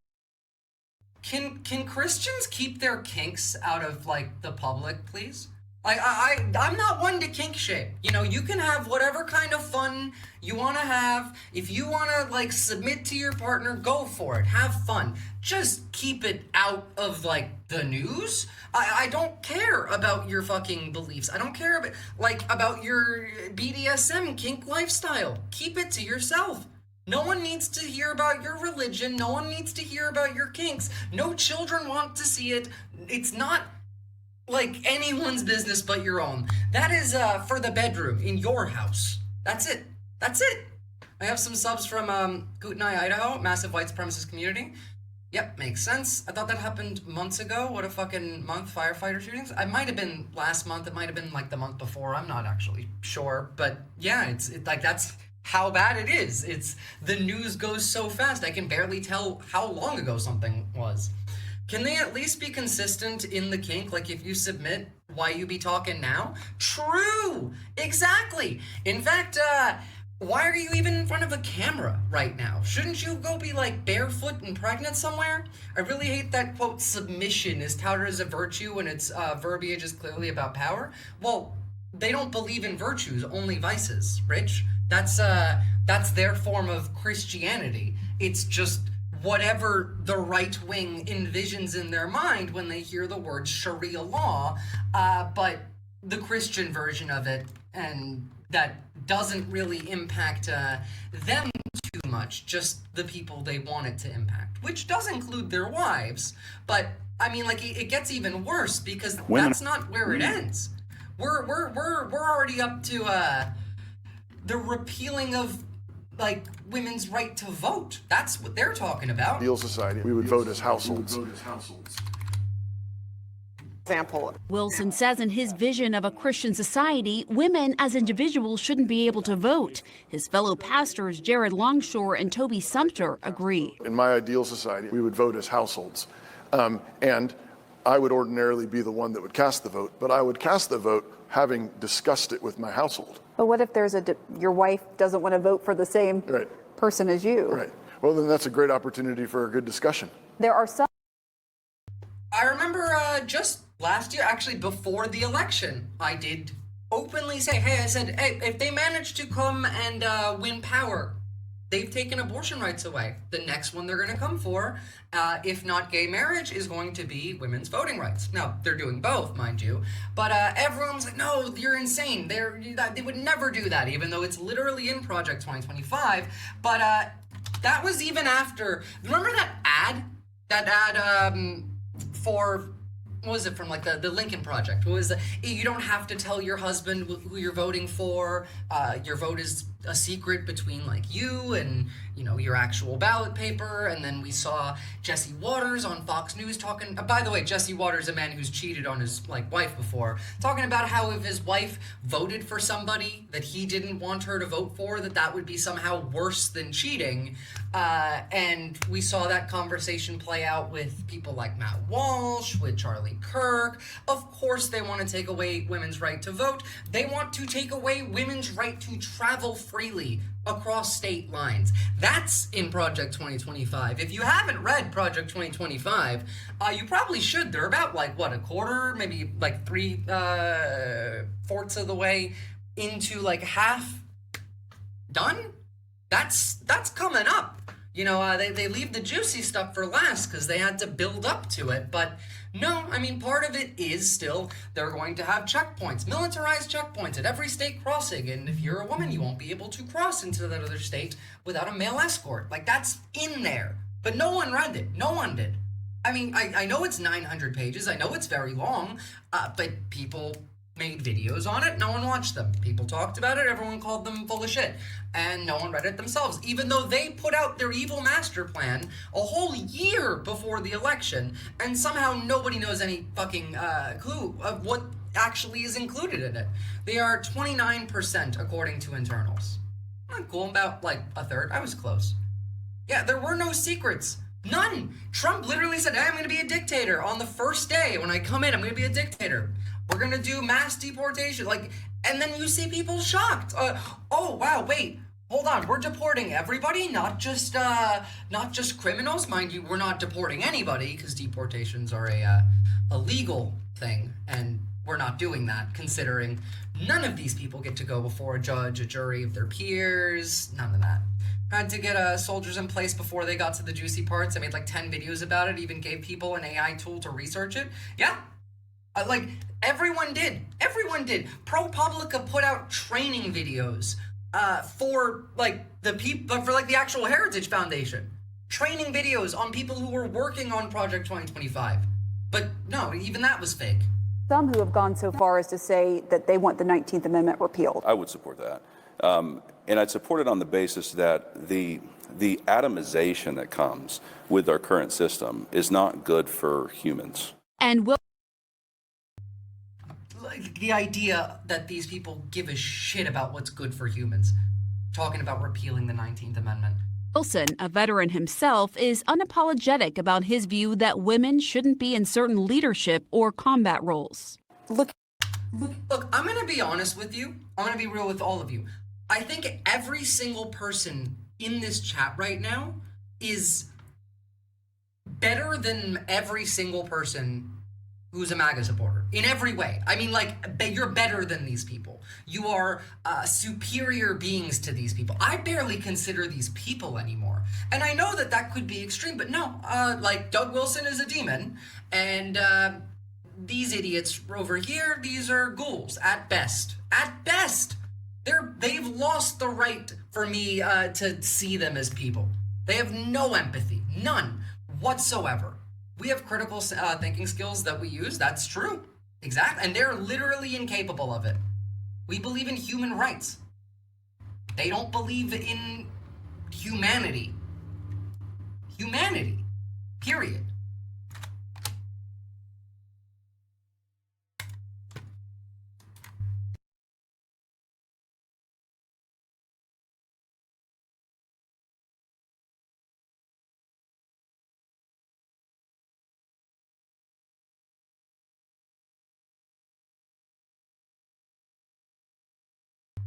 S1: Can Christians keep their kinks out of, like, the public, please? Like, I'm not one to kink shame. You know, you can have whatever kind of fun you want to have. If you want to, like, submit to your partner, go for it. Have fun. Just keep it out of, like, the news. I don't care about your fucking beliefs. I don't care about your BDSM kink lifestyle. Keep it to yourself. No one needs to hear about your religion. No one needs to hear about your kinks. No children want to see it. It's not like anyone's business but your own. That is for the bedroom in your house. That's it. That's it. I have some subs from Kootenai, Idaho, massive white supremacist community. Yep, makes sense. I thought that happened months ago. What a fucking month, firefighter shootings. It might have been last month. It might have been like the month before. I'm not actually sure. But yeah, it's like that's how bad it is. It's the news goes so fast. I can barely tell how long ago something was. Can they at least be consistent in the kink? Like, if you submit, why you be talking now? True! Exactly! In fact, why are you even in front of a camera right now? Shouldn't you go be, like, barefoot and pregnant somewhere? I really hate that, quote, submission is touted as a virtue and its verbiage is clearly about power. Well, they don't believe in virtues, only vices, Rich. That's their form of Christianity. It's just whatever the right wing envisions in their mind when they hear the word Sharia law, but the Christian version of it, and that doesn't really impact them too much, just the people they want it to impact, which does include their wives. But I mean, like, it gets even worse because that's not where it ends. We're already up to the repealing of, like, women's right to vote. That's what they're talking about.
S16: Ideal society, we would vote as households.
S15: Example.
S13: Wilson says in his vision of a Christian society, women as individuals shouldn't be able to vote. His fellow pastors Jared Longshore and Toby Sumter agree.
S16: In my ideal society, we would vote as households. And I would ordinarily be the one that would cast the vote, but I would cast the vote having discussed it with my household.
S12: But what if there's your wife doesn't want to vote for the same person as you?
S16: Right. Well, then that's a great opportunity for a good discussion.
S12: There are some.
S1: I remember just last year, actually before the election, I did openly say, hey, I said, hey, if they manage to come and win power, they've taken abortion rights away. The next one they're going to come for, if not gay marriage, is going to be women's voting rights. Now, they're doing both, mind you, but everyone's like, no, you're insane. They would never do that, even though it's literally in Project 2025. But that was even after, remember that ad? That ad for... what was it from, like the Lincoln Project? What was you don't have to tell your husband who you're voting for. Your vote is a secret between like you and, you know, your actual ballot paper. And then we saw Jesse Waters on Fox News talking, by the way, Jesse Waters, a man who's cheated on his like wife before, talking about how if his wife voted for somebody that he didn't want her to vote for, that would be somehow worse than cheating. And we saw that conversation play out with people like Matt Walsh, with Charlie Kirk. Of course, they want to take away women's right to vote. They want to take away women's right to travel freely across state lines. That's in Project 2025. If you haven't read Project 2025, you probably should. They're about like, what, a quarter, maybe like 3/4 of the way into like half done? That's coming up. You know, they leave the juicy stuff for last because they had to build up to it. But no, I mean, part of it is still they're going to have checkpoints, militarized checkpoints at every state crossing. And if you're a woman, you won't be able to cross into that other state without a male escort. Like, that's in there. But no one read it. No one did. I mean, I know it's 900 pages. I know it's very long, but people made videos on it. No one watched them. People talked about it. Everyone called them full of shit. And no one read it themselves, even though they put out their evil master plan a whole year before the election, and somehow nobody knows any fucking clue of what actually is included in it. They are 29% according to internals. Not cool, about like a third. I was close. Yeah, there were no secrets. None. Trump literally said, hey, I'm going to be a dictator on the first day. When I come in, I'm going to be a dictator. We're going to do mass deportation. Like, and then you see people shocked. Oh, wow, wait. Hold on. We're deporting everybody, not just criminals. Mind you, we're not deporting anybody because deportations are a legal thing. And we're not doing that, considering none of these people get to go before a judge, a jury of their peers. None of that. Had to get soldiers in place before they got to the juicy parts. I made like 10 videos about it, even gave people an AI tool to research it. Yeah. Like, everyone did. Everyone did. ProPublica put out training videos for like the people, for like the actual Heritage Foundation. Training videos on people who were working on Project 2025. But no, even that was fake.
S12: Some who have gone so far as to say that they want the 19th Amendment repealed.
S17: I would support that. And I'd support it on the basis that the atomization that comes with our current system is not good for humans.
S13: And will
S1: like the idea that these people give a shit about what's good for humans, talking about repealing the 19th Amendment.
S13: Wilson, a veteran himself, is unapologetic about his view that women shouldn't be in certain leadership or combat roles.
S1: Look, I'm going to be honest with you. I'm going to be real with all of you. I think every single person in this chat right now is better than every single person who's a MAGA supporter in every way. I mean, like, you're better than these people. You are superior beings to these people. I barely consider these people anymore. And I know that that could be extreme, but no, like Doug Wilson is a demon, and these idiots over here, these are ghouls at best. At best. They've lost the right for me to see them as people. They have no empathy, none whatsoever. We have critical thinking skills that we use. That's true. Exactly. And they're literally incapable of it. We believe in human rights. They don't believe in humanity. Humanity. Period.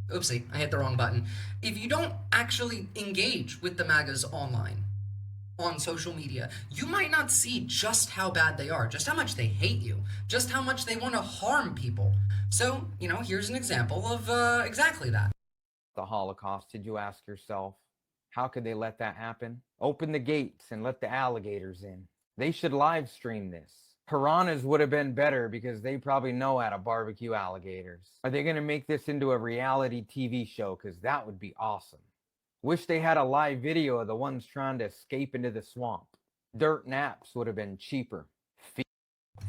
S1: Oopsie, I hit the wrong button. If you don't actually engage with the MAGAs online, on social media, you might not see just how bad they are, just how much they hate you, just how much they want to harm people. So, here's an example of exactly that.
S18: The Holocaust, did you ask yourself, how could they let that happen? Open the gates and let the alligators in. They should live stream this. Piranhas would have been better because they probably know how to barbecue alligators. Are they going to make this into a reality TV show? Because that would be awesome. Wish they had a live video of the ones trying to escape into the swamp. Dirt naps would have been cheaper.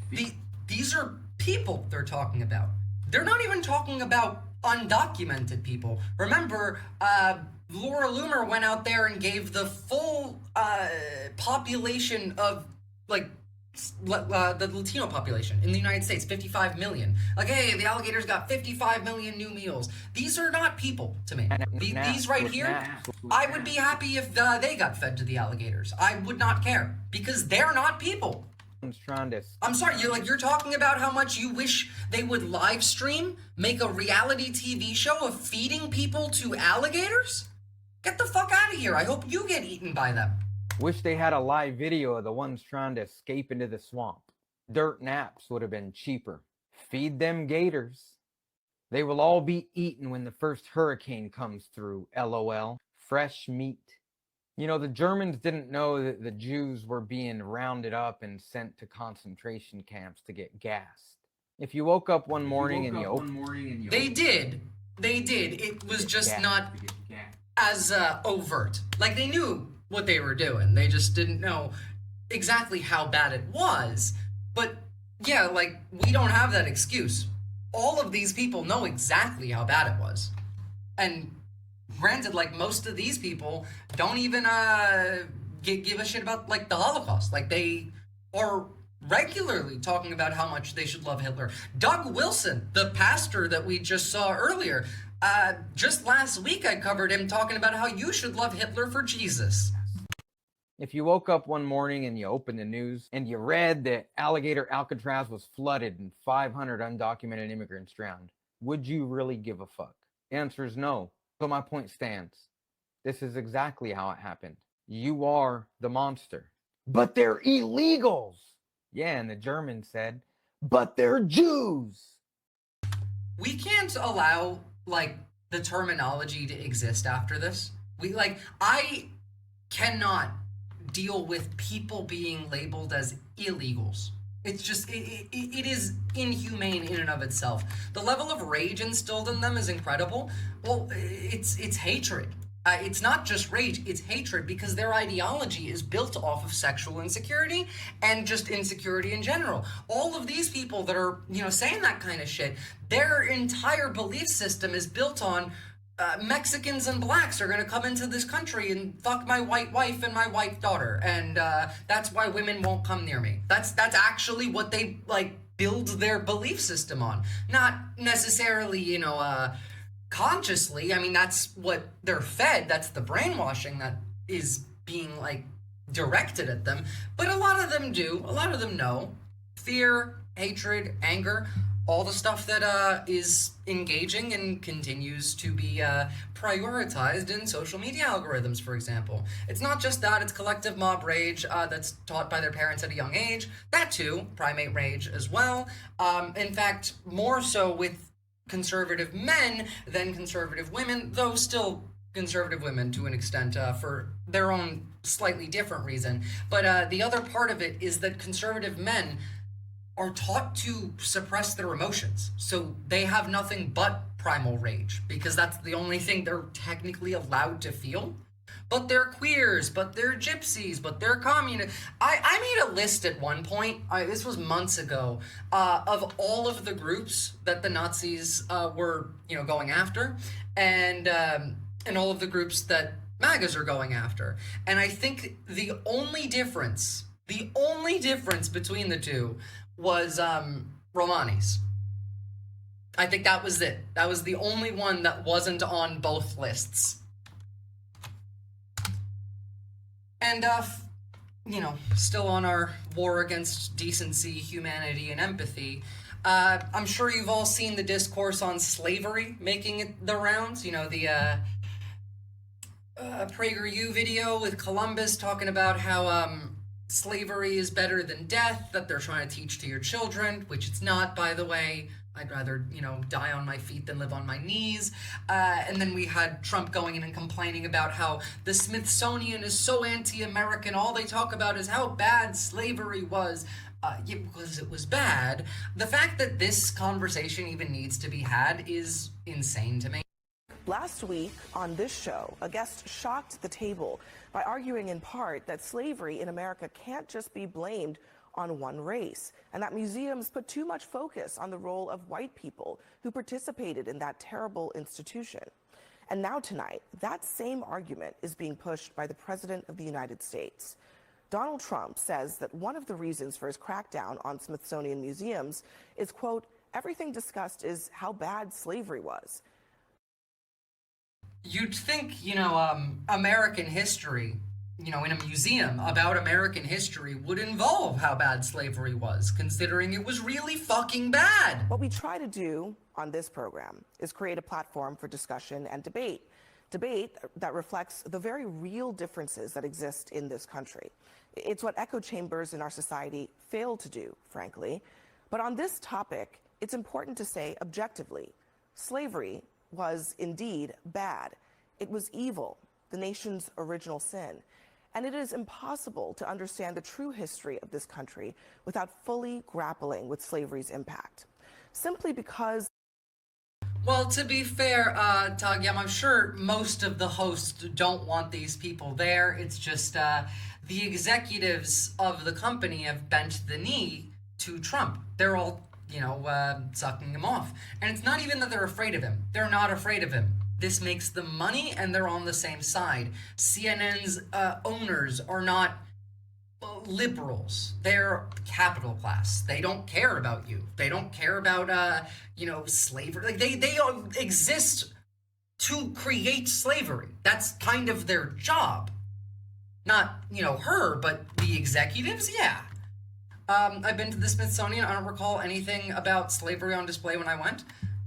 S1: These are people they're talking about. They're not even talking about undocumented people. Remember, Laura Loomer went out there and gave the full population of, the Latino population in the United States, 55 million. Like, hey, the alligators got 55 million new meals. These are not people to me. These right here, I would be happy if they got fed to the alligators. I would not care, because they're not people. I'm sorry, you're talking about how much you wish they would live stream, make a reality TV show of feeding people to alligators? Get the fuck out of here. I hope you get eaten by them.
S18: Wish they had a live video of the ones trying to escape into the swamp. Dirt naps would have been cheaper. Feed them gators. They will all be eaten when the first hurricane comes through, LOL. Fresh meat. The Germans didn't know that the Jews were being rounded up and sent to concentration camps to get gassed. If you woke up one morning and you...
S1: They did. It was just not as overt. Like, they knew what they were doing. They just didn't know exactly how bad it was. But, yeah, we don't have that excuse. All of these people know exactly how bad it was. And granted, most of these people don't even give a shit about, the Holocaust. They are regularly talking about how much they should love Hitler. Doug Wilson, the pastor that we just saw earlier, just last week I covered him talking about how you should love Hitler for Jesus.
S18: If you woke up one morning and you opened the news and you read that alligator Alcatraz was flooded and 500 undocumented immigrants drowned, would you really give a fuck? The answer is no. So my point stands. This is exactly how it happened. You are the monster. But they're illegals. Yeah, and the Germans said, but they're Jews.
S1: We can't allow, the terminology to exist after this. I cannot deal with people being labeled as illegals. It's just, it is inhumane in and of itself. The level of rage instilled in them is incredible. Well, it's hatred. It's not just rage, it's hatred, because their ideology is built off of sexual insecurity and just insecurity in general. All of these people that are, saying that kind of shit, their entire belief system is built on Mexicans and blacks are going to come into this country and fuck my white wife and my white daughter, and that's why women won't come near me. That's actually what they build their belief system on. Not necessarily, consciously. I mean, that's what they're fed. That's the brainwashing that is being directed at them. But a lot of them do. A lot of them know. Fear, hatred, anger, all the stuff that is engaging and continues to be prioritized in social media algorithms, for example. It's not just that, it's collective mob rage that's taught by their parents at a young age. That too, primate rage as well. In fact, more so with conservative men than conservative women, though still conservative women to an extent for their own slightly different reason. But the other part of it is that conservative men are taught to suppress their emotions. So they have nothing but primal rage, because that's the only thing they're technically allowed to feel. But they're queers, but they're gypsies, but they're communists. I made a list at one point, this was months ago, of all of the groups that the Nazis were, going after, and all of the groups that MAGAs are going after. And I think the only difference between the two was Romani's. I think that was it. That was the only one that wasn't on both lists. And, still on our war against decency, humanity, and empathy, I'm sure you've all seen the discourse on slavery making it the rounds. PragerU video with Columbus talking about how slavery is better than death, that they're trying to teach to your children, which it's not, by the way. I'd rather, die on my feet than live on my knees. And then we had Trump going in and complaining about how the Smithsonian is so anti-American. All they talk about is how bad slavery was. Because it was bad. The fact that this conversation even needs to be had is insane to me.
S15: Last week on this show, a guest shocked the table by arguing in part that slavery in America can't just be blamed on one race, and that museums put too much focus on the role of white people who participated in that terrible institution. And now tonight, that same argument is being pushed by the President of the United States. Donald Trump says that one of the reasons for his crackdown on Smithsonian museums is, quote, everything discussed is how bad slavery was.
S1: You'd think, American history, in a museum about American history would involve how bad slavery was, considering it was really fucking bad.
S15: What we try to do on this program is create a platform for discussion and debate that reflects the very real differences that exist in this country. It's what echo chambers in our society fail to do, frankly. But on this topic, it's important to say objectively, slavery was indeed bad. It was evil, the nation's original sin. And it is impossible to understand the true history of this country without fully grappling with slavery's impact. Simply because...
S1: Well, to be fair, Tagyam, I'm sure most of the hosts don't want these people there. It's just the executives of the company have bent the knee to Trump. They're all, sucking him off. And it's not even that they're afraid of him. They're not afraid of him. This makes them money, and they're on the same side. CNN's owners are not liberals. They're capital class. They don't care about you. They don't care about, slavery. Like, they exist to create slavery. That's kind of their job. Not, her, but the executives, yeah. I've been to the Smithsonian. I don't recall anything about slavery on display when I went.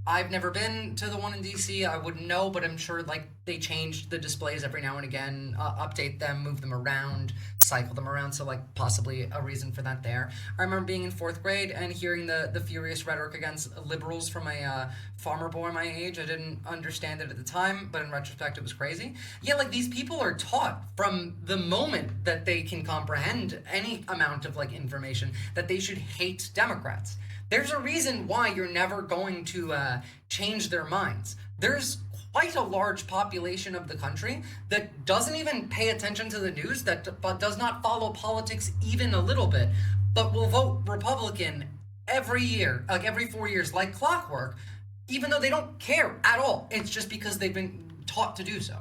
S1: I've never been to the one in DC. I wouldn't know, but I'm sure they change the displays every now and again, update them, move them around, cycle them around. So possibly a reason for that there. I remember being in 4th grade and hearing the furious rhetoric against liberals from a farmer boy my age. I didn't understand it at the time, but in retrospect, it was crazy. Yeah, these people are taught from the moment that they can comprehend any amount of information that they should hate Democrats. There's a reason why you're never going to change their minds. There's quite a large population of the country that doesn't even pay attention to the news, that does not follow politics even a little bit, but will vote Republican every year, every 4 years, like clockwork, even though they don't care at all. It's just because they've been taught to do so.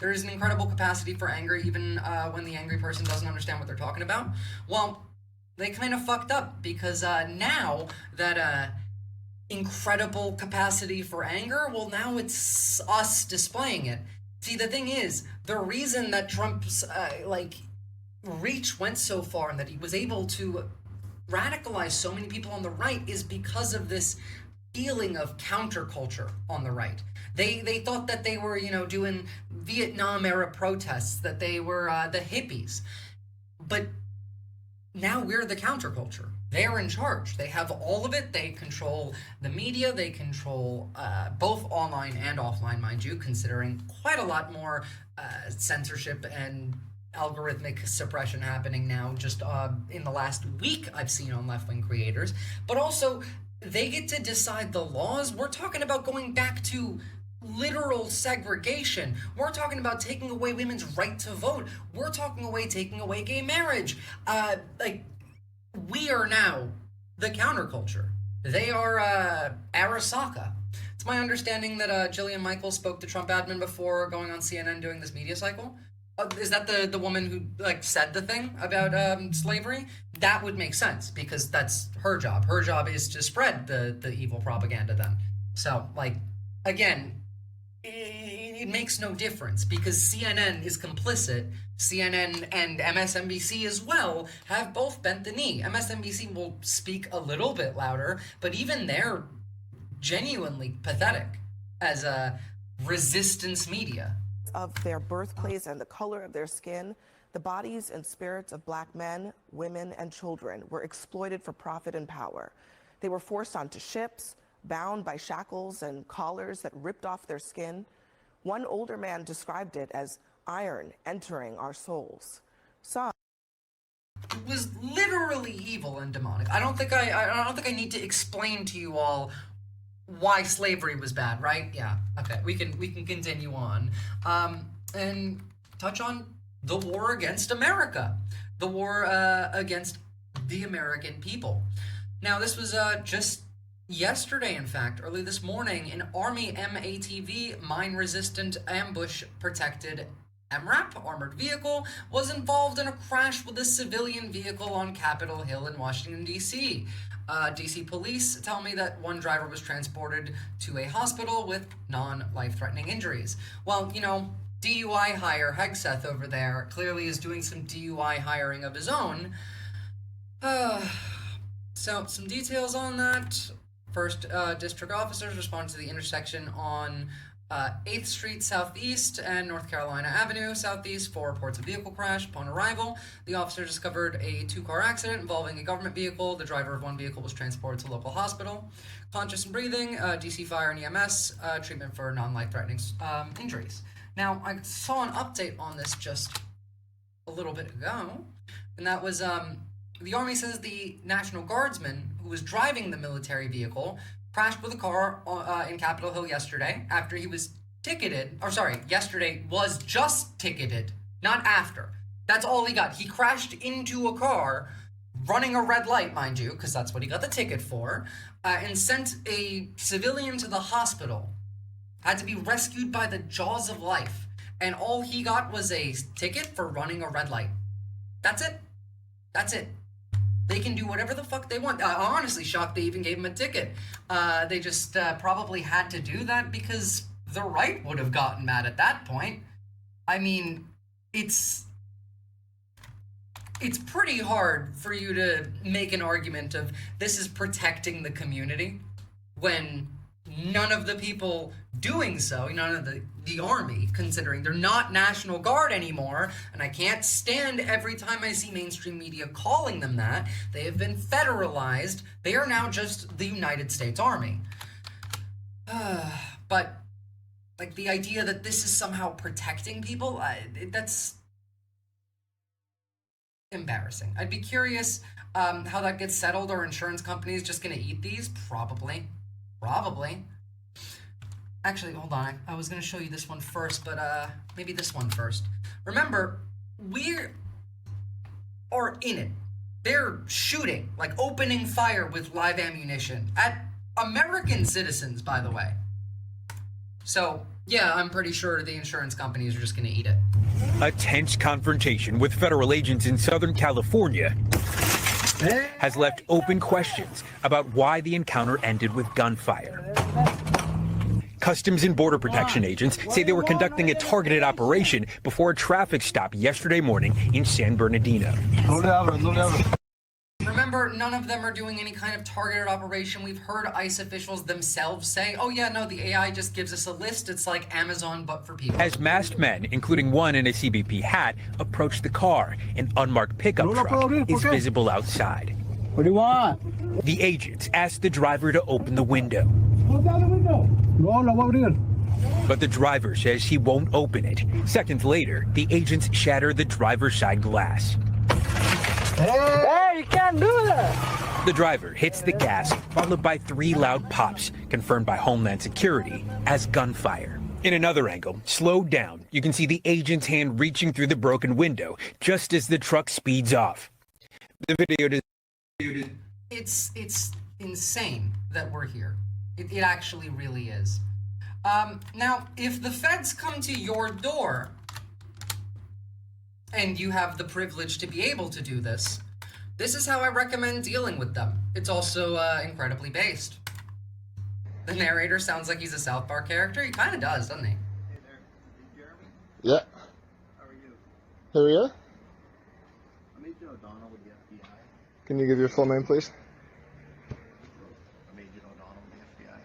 S1: There is an incredible capacity for anger, even when the angry person doesn't understand what they're talking about. Well, they kind of fucked up because now that incredible capacity for anger, well, now it's us displaying it. See, the thing is, the reason that Trump's reach went so far and that he was able to radicalize so many people on the right is because of this feeling of counterculture on the right. They thought that they were, doing Vietnam era protests, that they were the hippies. But now we're the counterculture. They're in charge. They have all of it. They control the media. They control both online and offline, mind you, considering quite a lot more censorship and algorithmic suppression happening now just in the last week I've seen on left-wing creators. But also, they get to decide the laws. We're talking about going back to literal segregation. We're talking about taking away women's right to vote. We're taking away gay marriage. We are now the counterculture. They are Arasaka. It's my understanding that Jillian Michaels spoke to Trump admin before going on CNN doing this media cycle. Is that the woman who said the thing about slavery? That would make sense because that's her job. Her job is to spread the evil propaganda then. So again, it makes no difference because CNN is complicit. CNN and MSNBC as well have both bent the knee. MSNBC will speak a little bit louder, but even they're genuinely pathetic as a resistance media.
S15: of their birthplace and the color of their skin, the bodies and spirits of black men, women, and children were exploited for profit and power. They were forced onto ships, bound by shackles and collars that ripped off their skin. One older man described it as iron entering our souls. Some
S1: was literally evil and demonic. I don't think I need to explain to you all why slavery was bad, right? Yeah. Okay. We can continue on. And touch on the war against America. The war against the American people. Now, this was just yesterday, in fact, early this morning, an Army MATV, mine-resistant ambush-protected MRAP, armored vehicle, was involved in a crash with a civilian vehicle on Capitol Hill in Washington, D.C. D.C. police tell me that one driver was transported to a hospital with non-life-threatening injuries. Well, you know, DUI hire Hegseth over there clearly is doing some DUI hiring of his own. So, some details on that. First, district officers responded to the intersection on 8th Street Southeast and North Carolina Avenue Southeast for reports of vehicle crash. Upon arrival, the officers discovered a two-car accident involving a government vehicle. The driver of one vehicle was transported to a local hospital. Conscious and breathing, DC Fire and EMS, treatment for non-life-threatening injuries. Now, I saw an update on this just a little bit ago, and that was, the Army says the National Guardsman who was driving the military vehicle crashed with a car in Capitol Hill yesterday after he was ticketed, or sorry, yesterday was just ticketed, not after. That's all he got. He crashed into a car running a red light, mind you, because that's what he got the ticket for, and sent a civilian to the hospital. Had to be rescued by the jaws of life, and all he got was a ticket for running a red light. That's it. That's it. They can do whatever the fuck they want. I'm honestly shocked they even gave him a ticket. They just probably had to do that because the right would have gotten mad at that point. I mean, it's pretty hard for you to make an argument of this is protecting the community when none of the people doing so, none of the Army, considering they're not National Guard anymore, and I can't stand every time I see mainstream media calling them that. They have been federalized. They are now just the United States Army. But, like, the idea that this is somehow protecting people, that's embarrassing. I'd be curious how that gets settled. Are insurance companies just going to eat these? Probably. Actually, hold on. I was going to show you this one first, but maybe this one first. Remember, we are in it. They're shooting, like opening fire with live ammunition at American citizens, by the way. So, yeah, I'm pretty sure the insurance companies are just going to eat it.
S19: A tense confrontation with federal agents in Southern California has left open questions about why the encounter ended with gunfire. Customs and Border Protection agents say they were conducting a targeted operation before a traffic stop yesterday morning in San Bernardino.
S1: Remember, none of them are doing any kind of targeted operation. We've heard ICE officials themselves say, oh yeah, no, the AI just gives us a list. It's like Amazon, but for people.
S19: As masked men, including one in a CBP hat, approach the car, an unmarked pickup truck is visible outside.
S20: What do you want?
S19: The agents ask the driver to open the window. But the driver says he won't open it. Seconds later, the agents shatter the driver's side glass.
S20: Hey, you can't do that!
S19: The driver hits the gas, followed by 3 loud pops, confirmed by Homeland Security as gunfire. In another angle, slowed down, you can see the agent's hand reaching through the broken window just as the truck speeds off. The video
S1: It's insane that we're here. It actually really is. Now, if the feds come to your door and you have the privilege to be able to do this, this is how I recommend dealing with them. It's also incredibly based. The narrator sounds like he's a South Park character. He kind of does, doesn't he?
S21: Hey there, Jeremy? Yeah. How are you? Who are you? I'm Agent O'Donnell with the FBI. Can you give your full name, please? I'm Agent O'Donnell with the FBI.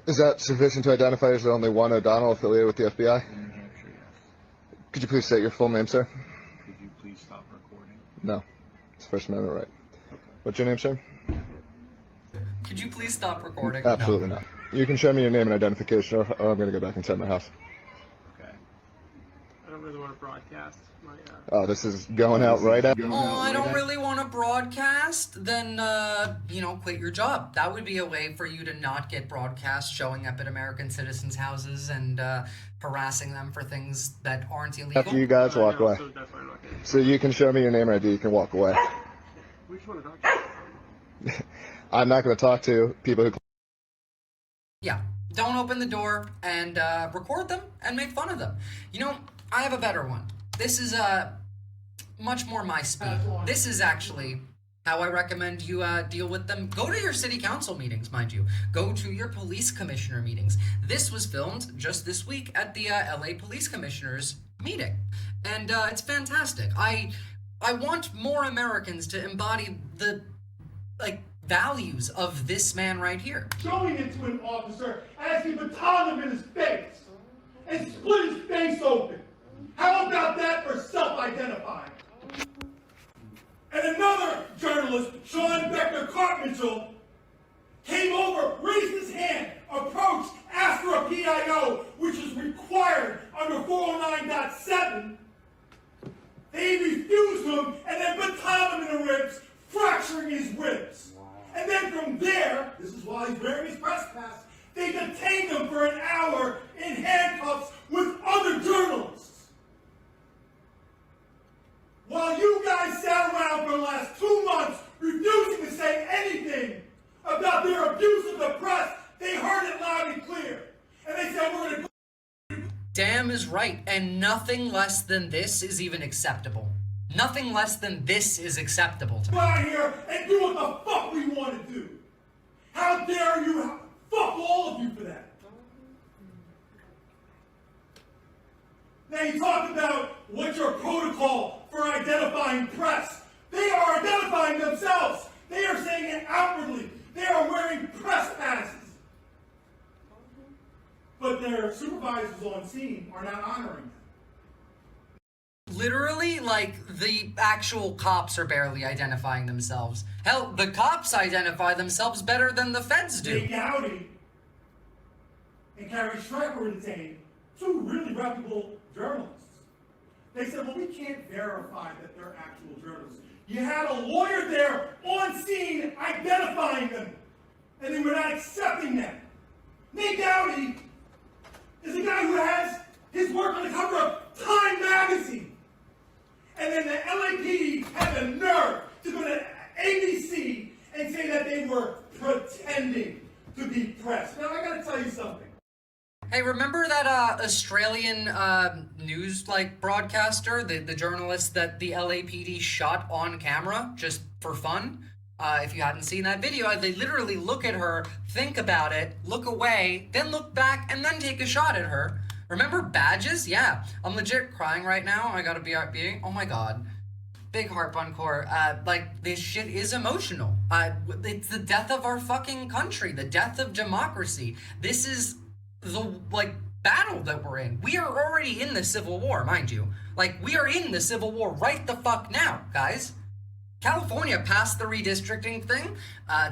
S21: Is that sufficient to identify as the only one O'Donnell affiliated with the FBI? In New Hampshire, yes. Could you please state your full name, sir?
S2: Could you please stop recording?
S21: No. It's First Amendment right. What's your name, sir?
S1: Could you please stop recording?
S21: Absolutely not. You can show me your name and identification, or I'm going to go back inside my house.
S2: Okay. I don't really want to broadcast my.
S21: Oh, this is going out right at.
S1: Oh, I don't really want to broadcast. Then, quit your job. That would be a way for you to not get broadcast, showing up at American citizens' houses and harassing them for things that aren't illegal.
S21: After you guys walk away. So you can show me your name and ID. You can walk away.
S2: We just want to talk to you.
S21: I'm not going to talk to people who.
S1: Yeah, don't open the door and record them and make fun of them. You know, I have a better one. This is much more my speed. This is actually how I recommend you deal with them. Go to your city council meetings, mind you. Go to your police commissioner meetings. This was filmed just this week at the LA Police Commissioners meeting, and it's fantastic. I want more Americans to embody the values of this man right here.
S22: Going into an officer as he baton him in his face and split his face open. How about that for self-identifying? And another journalist, Sean Becker Cartmitchell, came over, raised his hand, approached, asked for a PIO, which is required under 409.7. They refused him and then batoned him in the ribs, fracturing his ribs. And then from there, this is while he's wearing his press pass, they detained him for an hour in handcuffs with other journalists. While you guys sat around for the last 2 months refusing to say anything about their abuse of the press, they heard it loud and clear. And they said, we're going to...
S1: Damn is right, and nothing less than this is even acceptable. Nothing less than this is acceptable to me.
S22: Go out here and do what the fuck we want to do. How dare you? Fuck all of you for that. Now you talk about what's your protocol for identifying press. They are identifying themselves. They are saying it outwardly. They are wearing press passes. But their supervisors on scene are not honoring them.
S1: Literally, the actual cops are barely identifying themselves. Hell, the cops identify themselves better than the feds do.
S22: Jake Gowdy and Carrie Schreck were detained, two really reputable journalists. They said, well, we can't verify that they're actual journalists. You had a lawyer there on scene identifying them, and they were not accepting them. Nate Gowdy is a guy who has his work on the cover of Time magazine. And then the LAPD had the nerve to go to ABC and say that they were pretending to be press. Now, I gotta tell you something.
S1: Hey, remember that Australian news broadcaster, the journalist that the LAPD shot on camera just for fun? If you hadn't seen that video, they literally look at her, think about it, look away, then look back, and then take a shot at her. Remember Badges? Yeah, I'm legit crying right now. I gotta be oh my god. Big heart bun core. This shit is emotional. It's the death of our fucking country, the death of democracy. This is the, battle that we're in. We are already in the Civil War, mind you. We are in the Civil War right the fuck now, guys. California passed the redistricting thing.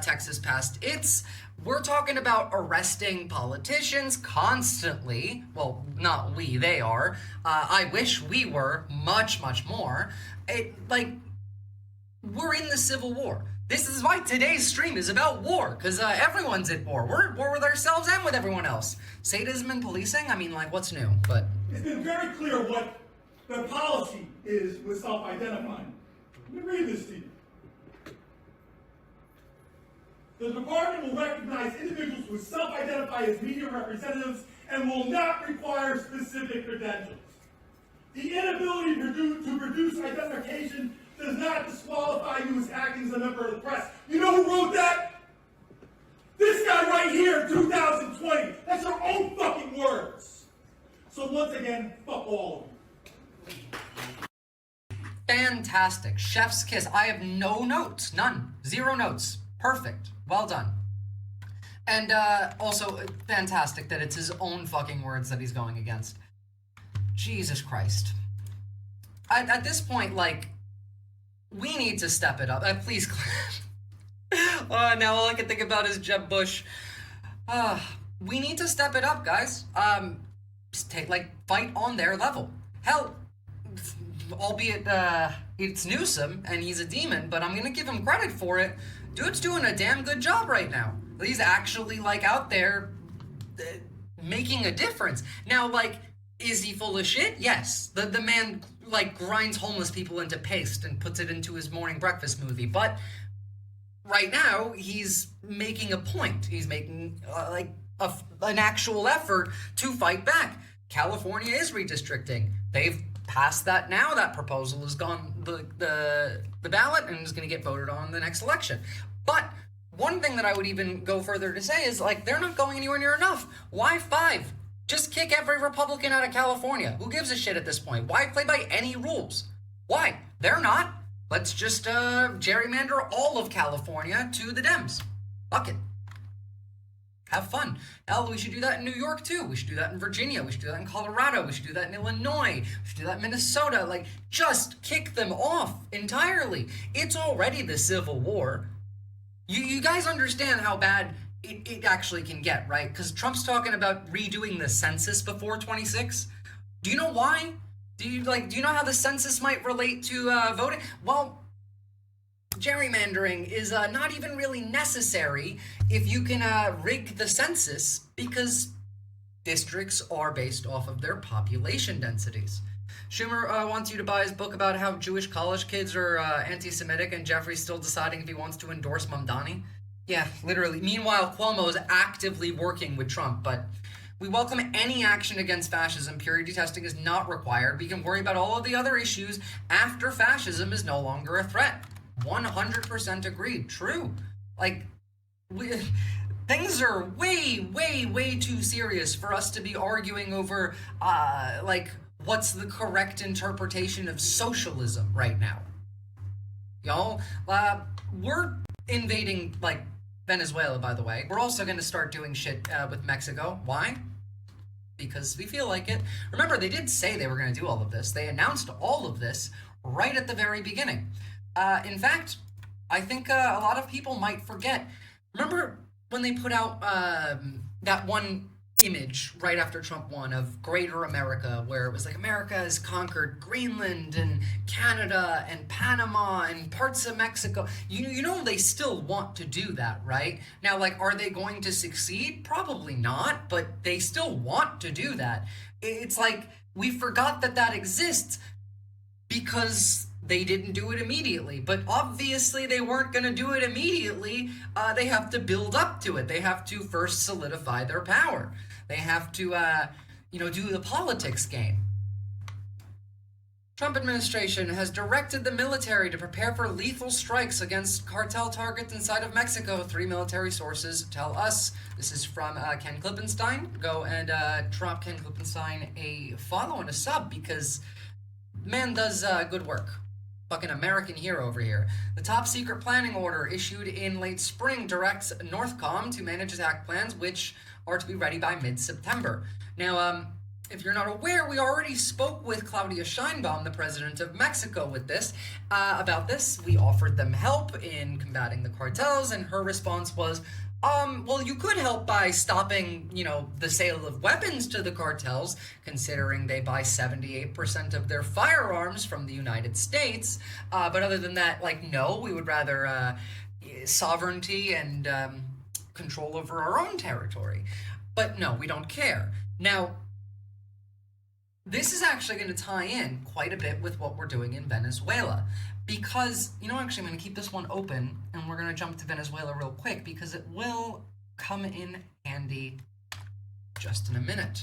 S1: Texas passed its. We're talking about arresting politicians constantly. Well, not we, they are. I wish we were much, much more. We're in the Civil War. This is why today's stream is about war, because everyone's at war. We're at war with ourselves and with everyone else. Sadism and policing? I mean, what's new? But
S22: it's been very clear what the policy is with self-identifying. Let me read this to you. The department will recognize individuals who self-identify as media representatives and will not require specific credentials. The inability to produce identification does not disqualify you as acting as a member of the press. You know who wrote that? This guy right here, 2020. That's your own fucking words. So once again, fuck all of you.
S1: Fantastic. Chef's kiss. I have no notes. None. 0 notes. Perfect. Well done. And also, fantastic that it's his own fucking words that he's going against. Jesus Christ. at this point, like, we need to step it up. Please, now all I can think about is Jeb Bush. We need to step it up, guys. Fight on their level. Hell, albeit it's Newsom and he's a demon, but I'm gonna give him credit for it. Dude's doing a damn good job right now. He's actually like out there making a difference. Now, like, is he full of shit? Yes. The man like grinds homeless people into paste and puts it into his morning breakfast smoothie. But right now, he's making a point. He's making an actual effort to fight back. California is redistricting. They've passed that now. That proposal has gone the ballot and is going to get voted on in the next election. But one thing that I would even go further to say is, like, they're not going anywhere near enough. Why 5? Just kick every Republican out of California. Who gives a shit at this point? Why play by any rules? Why? They're not. Let's just gerrymander all of California to the Dems. Fuck it. Have fun. Hell, we should do that in New York too. We should do that in Virginia. We should do that in Colorado. We should do that in Illinois. We should do that in Minnesota. Like, just kick them off entirely. It's already the Civil War. You guys understand how bad it actually can get, right? Because Trump's talking about redoing the census before 26. Do you know why? Do you know how the census might relate to voting? Well, gerrymandering is not even really necessary if you can rig the census, because districts are based off of their population densities. Schumer wants you to buy his book about how Jewish college kids are anti-Semitic, and Jeffrey's still deciding if he wants to endorse Mamdani. Yeah, literally. Meanwhile, Cuomo is actively working with Trump, but we welcome any action against fascism. Purity testing is not required. We can worry about all of the other issues after fascism is no longer a threat. 100% agreed. True. Like, things are way, way, way too serious for us to be arguing over, what's the correct interpretation of socialism right now. Y'all, we're invading, Venezuela, by the way. We're also going to start doing shit with Mexico. Why? Because we feel like it. Remember, they did say they were going to do all of this. They announced all of this right at the very beginning. In fact, I think a lot of people might forget. Remember when they put out that one image right after Trump won of Greater America, where it was like America has conquered Greenland and Canada and Panama and parts of Mexico. You know they still want to do that, right? Now, are they going to succeed? Probably not, but they still want to do that. It's like we forgot that exists because they didn't do it immediately. But obviously they weren't going to do it immediately. They have to build up to it. They have to first solidify their power. They have to, do the politics game. Trump administration has directed the military to prepare for lethal strikes against cartel targets inside of Mexico. 3 military sources tell us. This is from Ken Klippenstein. Go and drop Ken Klippenstein a follow and a sub, because man does good work. Fucking American hero over here. The top secret planning order issued in late spring directs Northcom to manage attack plans, which are to be ready by mid-September. Now, if you're not aware, we already spoke with Claudia Sheinbaum, the president of Mexico, with this, about this. We offered them help in combating the cartels, and her response was, well, you could help by stopping, the sale of weapons to the cartels, considering they buy 78% of their firearms from the United States. But other than that, no, we would rather sovereignty and control over our own territory. But no, we don't care. Now, this is actually going to tie in quite a bit with what we're doing in Venezuela. Because, actually, I'm going to keep this one open, and we're going to jump to Venezuela real quick, because it will come in handy just in a minute.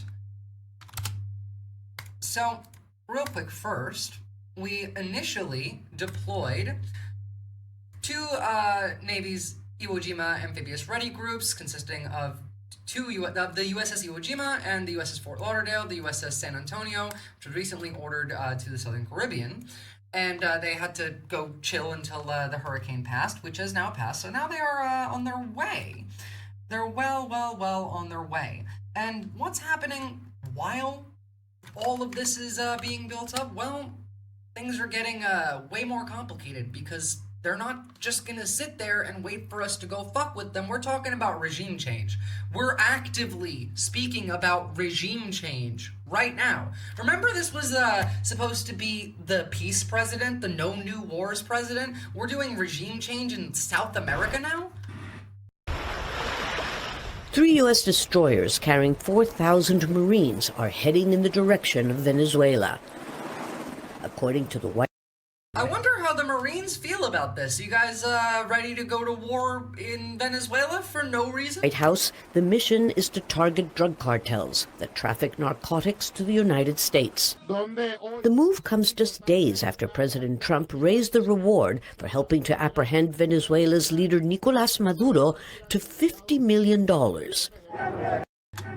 S1: So, real quick first, we initially deployed 2 Navy's Iwo Jima amphibious ready groups, consisting of the USS Iwo Jima and the USS Fort Lauderdale, the USS San Antonio, which was recently ordered to the Southern Caribbean. And they had to go chill until the hurricane passed, which has now passed. So now they are on their way. They're well on their way. And what's happening while all of this is being built up? Well, things are getting way more complicated because they're not just gonna sit there and wait for us to go fuck with them. We're talking about regime change. We're actively speaking about regime change right now. Remember, this was supposed to be the peace president, the no new wars president? We're doing regime change in South America now?
S3: 3 U.S. destroyers carrying 4,000 Marines are heading in the direction of Venezuela. According to the White
S1: I wonder how the Marines feel about this. You guys ready to go to war in Venezuela for no reason?
S3: House, the mission is to target drug cartels that traffic narcotics to the United States. The move comes just days after President Trump raised the reward for helping to apprehend Venezuela's leader Nicolás Maduro to $50 million.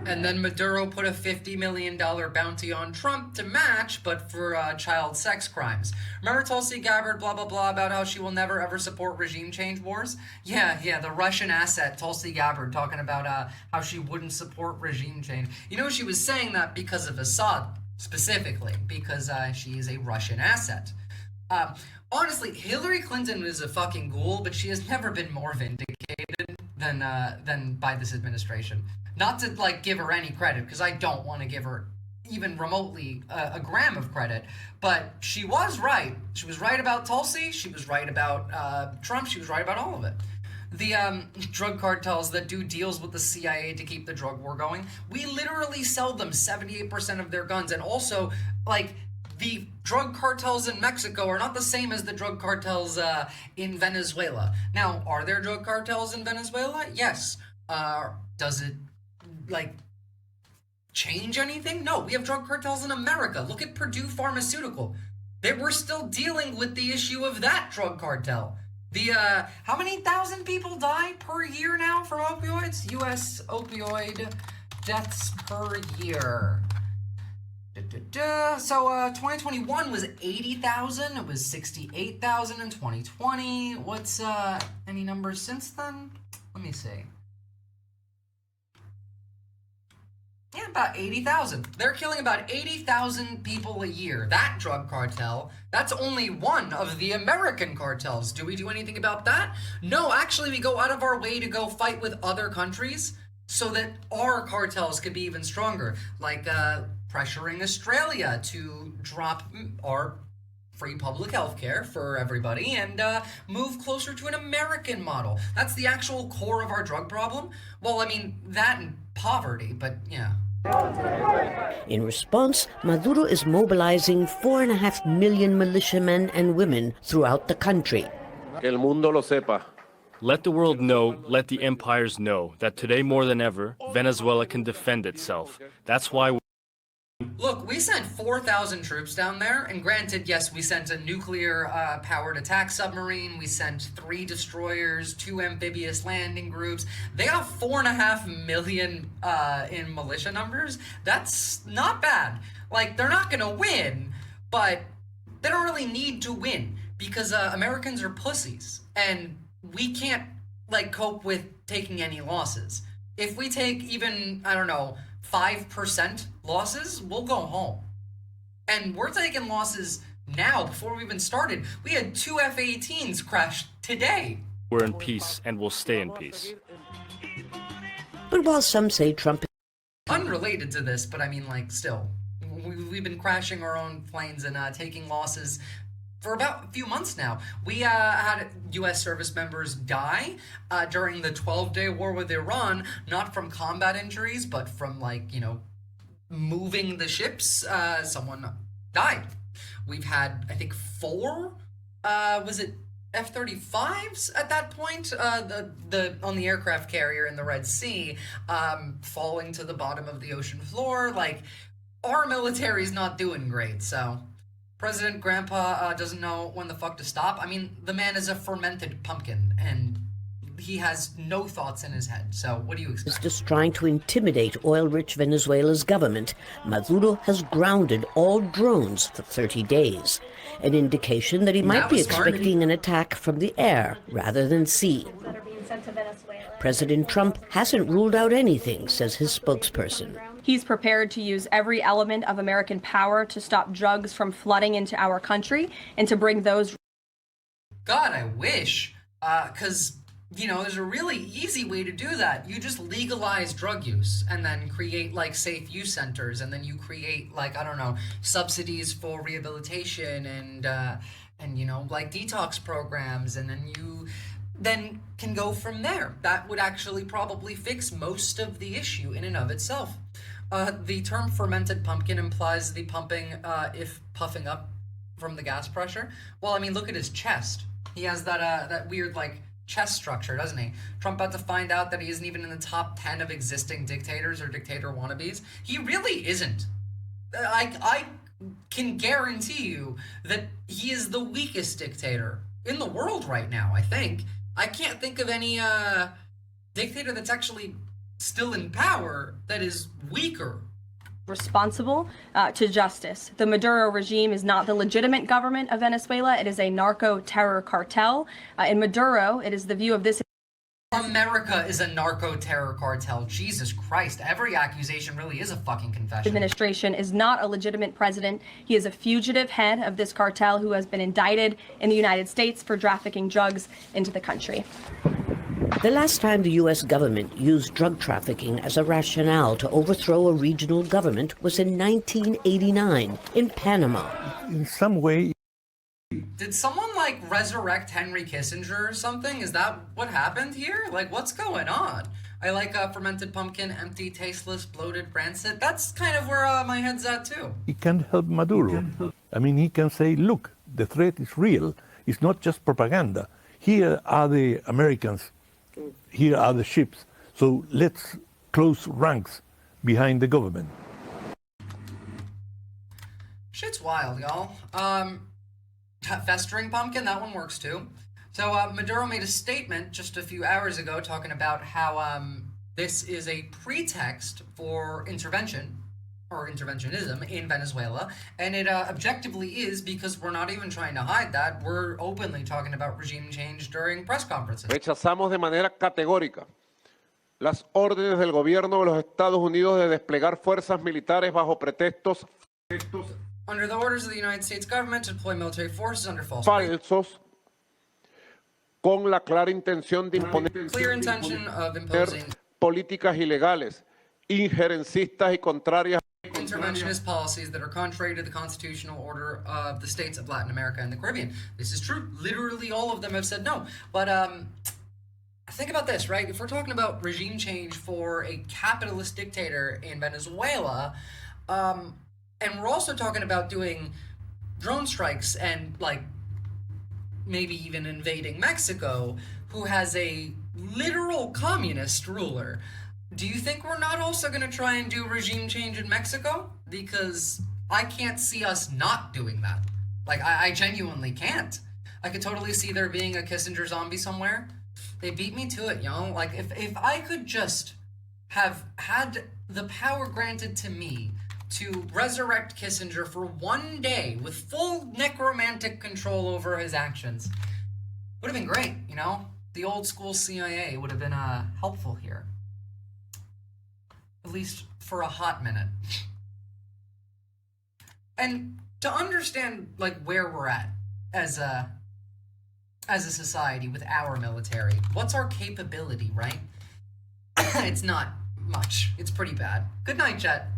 S1: And then Maduro put a $50 million bounty on Trump to match, but for child sex crimes. Remember Tulsi Gabbard, blah, blah, blah, about how she will never, ever support regime change wars? Yeah, the Russian asset, Tulsi Gabbard, talking about how she wouldn't support regime change. You know, she was saying that because of Assad, specifically, because she is a Russian asset. Honestly, Hillary Clinton is a fucking ghoul, but she has never been more vindicated than by this administration. Not to, like, give her any credit, because I don't want to give her even remotely a gram of credit, but she was right. She was right about Tulsi, she was right about Trump, she was right about all of it. The drug cartels that do deals with the CIA to keep the drug war going, we literally sell them 78% of their guns, and also, like, the drug cartels in Mexico are not the same as the drug cartels in Venezuela. Now, are there drug cartels in Venezuela? Yes. Does it, like, change anything? No, we have drug cartels in America. Look at Purdue Pharmaceutical. We're still dealing with the issue of that drug cartel. How many thousand people die per year now from opioids? U.S. opioid deaths per year. So 2021 was 80,000. It was 68,000 in 2020. What's any numbers since then? Let me see. Yeah, about 80,000. They're killing about 80,000 people a year. That drug cartel, that's only one of the American cartels. Do we do anything about that? No, actually, we go out of our way to go fight with other countries so that our cartels could be even stronger. Like pressuring Australia to drop our free public health care for everybody and move closer to an American model. That's the actual core of our drug problem. Well, I mean, that and poverty, but yeah.
S3: In response, Maduro is mobilizing 4.5 million militiamen and women throughout the country.
S4: Que el mundo lo sepa. Let the world know, let the empires know that today more than ever, Venezuela can defend itself. That's why
S1: Look, we sent 4,000 troops down there, and granted, yes, we sent a nuclear-powered attack submarine, we sent 3 destroyers, 2 amphibious landing groups. They got 4.5 million in militia numbers. That's not bad. Like, they're not gonna win, but they don't really need to win, because Americans are pussies, and we can't, like, cope with taking any losses. If we take even, I don't know, 5% losses, we'll go home. And we're taking losses now before we even started. We had 2 F-18s crash today.
S4: we're in peace and will stay in peace.
S3: But while some say Trump is
S1: unrelated to this, but I mean, like, still, we've been crashing our own planes and taking losses for about a few months now. We had U.S. service members die during the 12-day war with Iran, not from combat injuries, but from, like, you know, moving the ships. Someone died. We've had, I think, 4, was it F-35s at that point? On the aircraft carrier in the Red Sea, falling to the bottom of the ocean floor. Like, our military's not doing great, so President Grandpa doesn't know when the fuck to stop. I mean, the man is a fermented pumpkin, and he has no thoughts in his head. So what do you expect?
S3: just trying to intimidate oil-rich Venezuela's government. Maduro has grounded all drones for 30 days, an indication that he might be expecting an attack from the air rather than sea. President Trump hasn't ruled out anything, says his spokesperson.
S6: He's prepared to use every element of American power to stop drugs from flooding into our country and to bring those.
S1: God, I wish. Because, you know, there's a really easy way to do that. You just legalize drug use and then create, like, safe use centers. And then you create, like, I don't know, subsidies for rehabilitation and you know, like, detox programs. And then you then can go from there. That would actually probably fix most of the issue in and of itself. The term fermented pumpkin implies the pumping, if puffing up from the gas pressure. Well, I mean, look at his chest. He has that weird, like, chest structure, doesn't he? Trump about to find out that he isn't even in the top 10 of existing dictators or dictator wannabes. He really isn't. I can guarantee you that he is the weakest dictator in the world right now, I think. I can't think of any dictator that's actually still in power that is weaker.
S6: Responsible to justice. The Maduro regime is not the legitimate government of Venezuela. It is a narco-terror cartel. In Maduro, it is the view of this.
S1: America is a narco-terror cartel. Jesus Christ. Every accusation really is a fucking confession.
S6: Administration is not a legitimate president. He is a fugitive head of this cartel who has been indicted in the United States for trafficking drugs into the country.
S3: The last time the U.S. government used drug trafficking as a rationale to overthrow a regional government was in 1989 in Panama.
S7: In some way.
S1: Did someone, like, resurrect Henry Kissinger or something? Is that what happened here? Like, what's going on? I like fermented pumpkin, empty, tasteless, bloated, rancid. That's kind of where my head's at, too.
S7: He can't help Maduro. I mean, he can say, look, the threat is real. It's not just propaganda. Here are the Americans. Here are the ships. So let's close ranks behind the government.
S1: Shit's wild, y'all. Festering pumpkin, that one works too. So Maduro made a statement just a few hours ago talking about how this is a pretext for intervention or interventionism in Venezuela, and it objectively is, because we're not even trying to hide that. We're openly talking about regime change during press conferences.
S23: Rechazamos de manera categórica las órdenes del gobierno de los Estados Unidos de desplegar fuerzas militares bajo pretextos
S1: under the orders of the United States government to deploy military forces under false
S23: falsos, con la clara intención de
S1: clear intention of imposing
S23: políticas ilegales, injerencistas y contrarias
S1: interventionist policies that are contrary to the constitutional order of the states of Latin America and the Caribbean. This is true. Literally all of them have said no. But think about this, right? If we're talking about regime change for a capitalist dictator in Venezuela, and we're also talking about doing drone strikes and, like, maybe even invading Mexico, who has a literal communist ruler. Do you think we're not also going to try and do regime change in Mexico? Because I can't see us not doing that. Like, I genuinely can't. I could totally see there being a Kissinger zombie somewhere. They beat me to it, yo. Like, if I could just have had the power granted to me to resurrect Kissinger for one day with full necromantic control over his actions, would have been great, you know? The old school CIA would have been helpful here. At least for a hot minute. And to understand, like, where we're at as a society with our military, what's our capability, right? It's not much. It's pretty bad. Good night, Jet.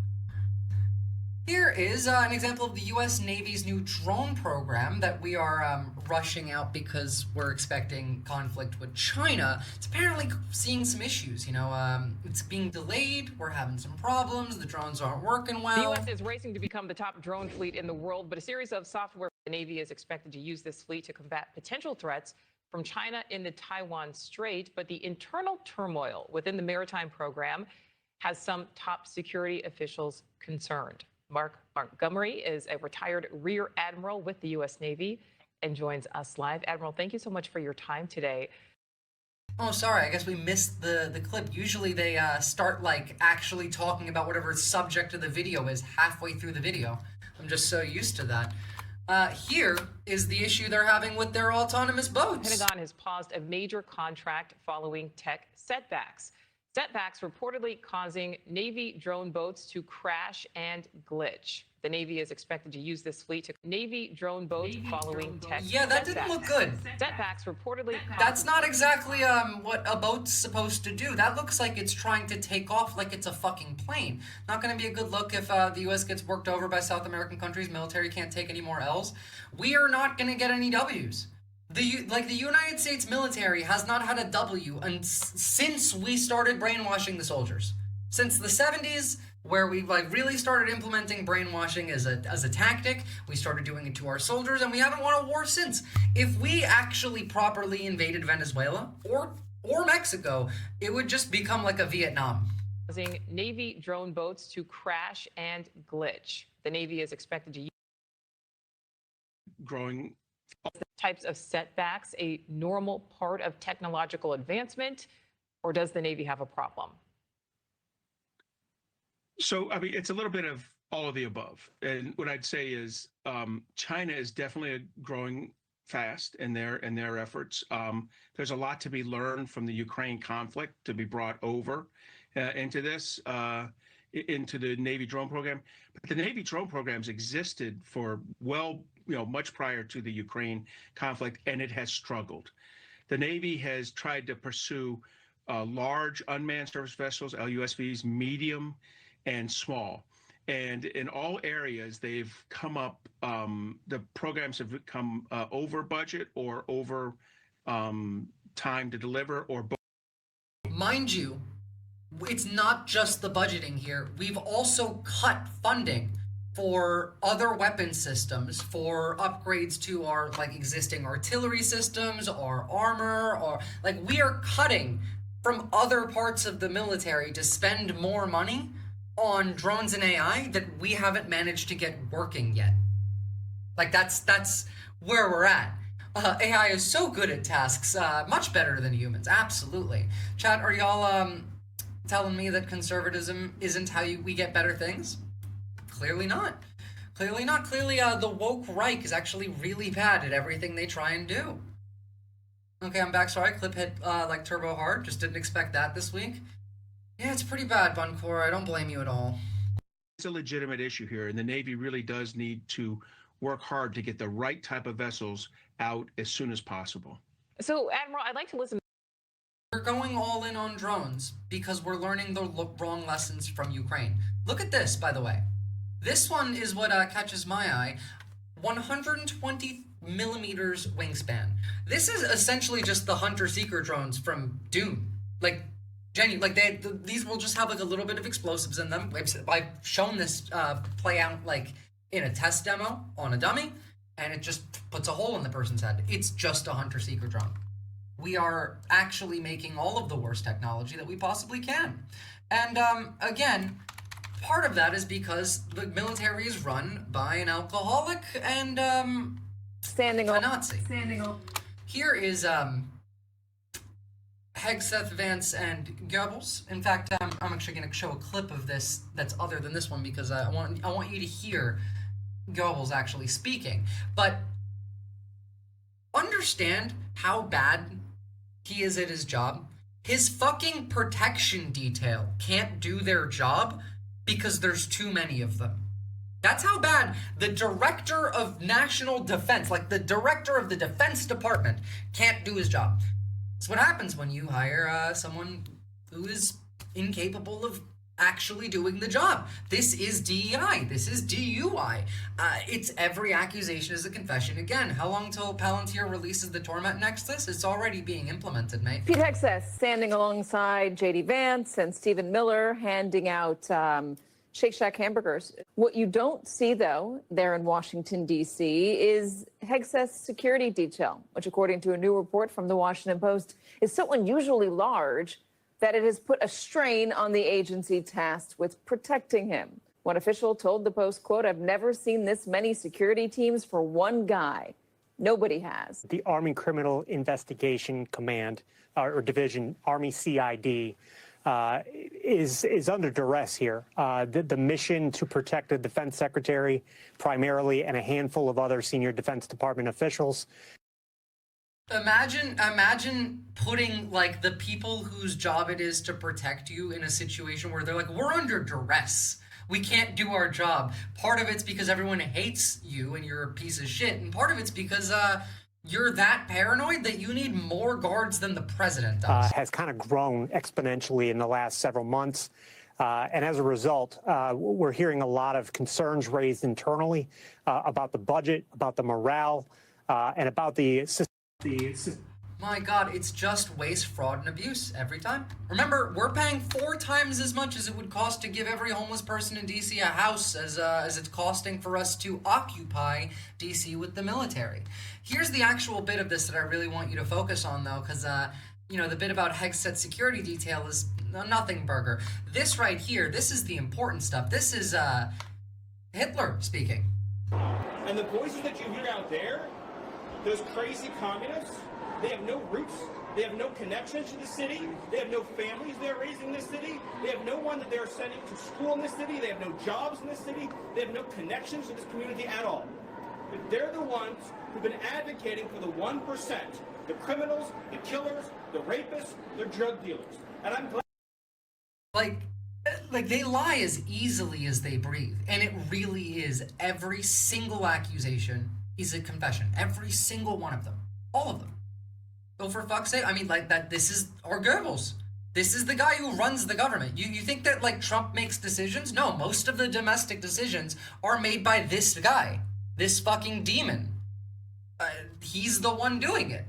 S1: Here is an example of the U.S. Navy's new drone program that we are rushing out because we're expecting conflict with China. It's apparently seeing some issues, you know. It's being delayed, we're having some problems, the drones aren't working well.
S24: The U.S. is racing to become the top drone fleet in the world, but a series of software the Navy is expected to use this fleet to combat potential threats from China in the Taiwan Strait. But the internal turmoil within the maritime program has some top security officials concerned. Mark Montgomery is a retired Rear Admiral with the U.S. Navy and joins us live. Admiral, thank you so much for your time today.
S1: Oh, sorry, I guess we missed the clip. Usually they start, like, actually talking about whatever subject of the video is halfway through the video. I'm just so used to that. Here is the issue they're having with their autonomous boats.
S24: The Pentagon has paused a major contract following tech setbacks. Setbacks reportedly causing Navy drone boats to crash and glitch. The Navy is expected to use this fleet to Navy drone boats following tech.
S1: Yeah, that didn't look good.
S24: Setbacks reportedly.
S1: That's not exactly what a boat's supposed to do. That looks like it's trying to take off like it's a fucking plane. Not going to be a good look if the U.S. gets worked over by South American countries. Military can't take any more L's. We are not going to get any W's. The United States military has not had a W since we started brainwashing the soldiers. Since the 70s, where we really started implementing brainwashing as a tactic, we started doing it to our soldiers, and we haven't won a war since. If we actually properly invaded Venezuela or Mexico, it would just become like a Vietnam.
S24: Causing Navy drone boats to crash and glitch. The Navy is expected to use
S2: Growing
S24: types of setbacks a normal part of technological advancement, or does the Navy have a problem?
S2: So, I mean, it's a little bit of all of the above. And what I'd say is China is definitely growing fast in their efforts. There's a lot to be learned from the Ukraine conflict to be brought over into this, into the Navy drone program. But the Navy drone programs existed for much prior to the Ukraine conflict, and it has struggled. The Navy has tried to pursue large unmanned surface vessels, LUSVs, medium and small. And in all areas, they've come up, the programs have come over budget or over time to deliver or both.
S1: Mind you, it's not just the budgeting here. We've also cut funding for other weapon systems, for upgrades to our existing artillery systems, our armor, or we are cutting from other parts of the military to spend more money on drones and AI that we haven't managed to get working yet. That's where we're at. AI is so good at tasks, much better than humans, absolutely. Chat, are y'all telling me that conservatism isn't how we get better things? Clearly not. Clearly not. Clearly the woke Reich is actually really bad at everything they try and do. Okay, I'm back. Sorry, clip hit turbo hard. Just didn't expect that this week. Yeah, it's pretty bad, Buncor. I don't blame you at all.
S2: It's a legitimate issue here, and the Navy really does need to work hard to get the right type of vessels out as soon as possible.
S24: So, Admiral, I'd like to listen.
S1: We're going all in on drones because we're learning the wrong lessons from Ukraine. Look at this, by the way. This one is what catches my eye. 120 millimeters wingspan. This is essentially just the hunter-seeker drones from Dune. These will just have a little bit of explosives in them. I've shown this play out in a test demo on a dummy, and it just puts a hole in the person's head. It's just a hunter-seeker drone. We are actually making all of the worst technology that we possibly can. And again, part of that is because the military is run by an alcoholic and a Nazi. Here is Hegseth, Vance, and Goebbels. In fact, I'm actually going to show a clip of this that's other than this one because I want you to hear Goebbels actually speaking. But understand how bad he is at his job. His fucking protection detail can't do their job because there's too many of them. That's how bad the director of national defense, the director of the Defense Department, can't do his job. It's what happens when you hire someone who is incapable of actually doing the job. This is DEI. This is DUI. It's every accusation is a confession. Again, how long till Palantir releases the Torment Nexus? It's already being implemented, mate.
S5: Pete Hegseth standing alongside J.D. Vance and Stephen Miller handing out Shake Shack hamburgers. What you don't see, though, there in Washington, D.C., is Hegseth's security detail, which, according to a new report from the Washington Post, is so unusually large that it has put a strain on the agency tasked with protecting him. One official told the Post, quote, "I've never seen this many security teams for one guy. Nobody has."
S8: The Army Criminal Investigation Command or Division, Army CID, is under duress here. The mission to protect the defense secretary primarily and a handful of other senior Defense Department officials.
S1: Imagine putting like the people whose job it is to protect you in a situation where they're like, we're under duress. We can't do our job. Part of it's because everyone hates you and you're a piece of shit, and part of it's because you're that paranoid that you need more guards than the president does.
S8: Has kind of grown exponentially in the last several months. And as a result, we're hearing a lot of concerns raised internally about the budget, about the morale, and about the
S1: My God, it's just waste, fraud, and abuse every time. Remember, we're paying 4 times as much as it would cost to give every homeless person in DC a house as it's costing for us to occupy DC with the military. Here's the actual bit of this that I really want you to focus on, though, because, you know, the bit about Hegseth's security detail is a nothing burger. This right here, this is the important stuff. This is Hitler speaking.
S9: And the voices that you hear out there, those crazy communists, they have no roots, they have no connections to the city, they have no families they're raising in this city, they have no one that they're sending to school in this city, they have no jobs in this city, they have no connections to this community at all. But they're the ones who've been advocating for the 1%, the criminals, the killers, the rapists, the drug dealers. And I'm glad.
S1: Like they lie as easily as they breathe, and it really is. Every single accusation is a confession. Every single one of them. All of them. So for fuck's sake, I mean, like, that, this is our Goebbels. This is the guy who runs the government. You think that, like, Trump makes decisions? No, most of the domestic decisions are made by this guy. This fucking demon. He's the one doing it.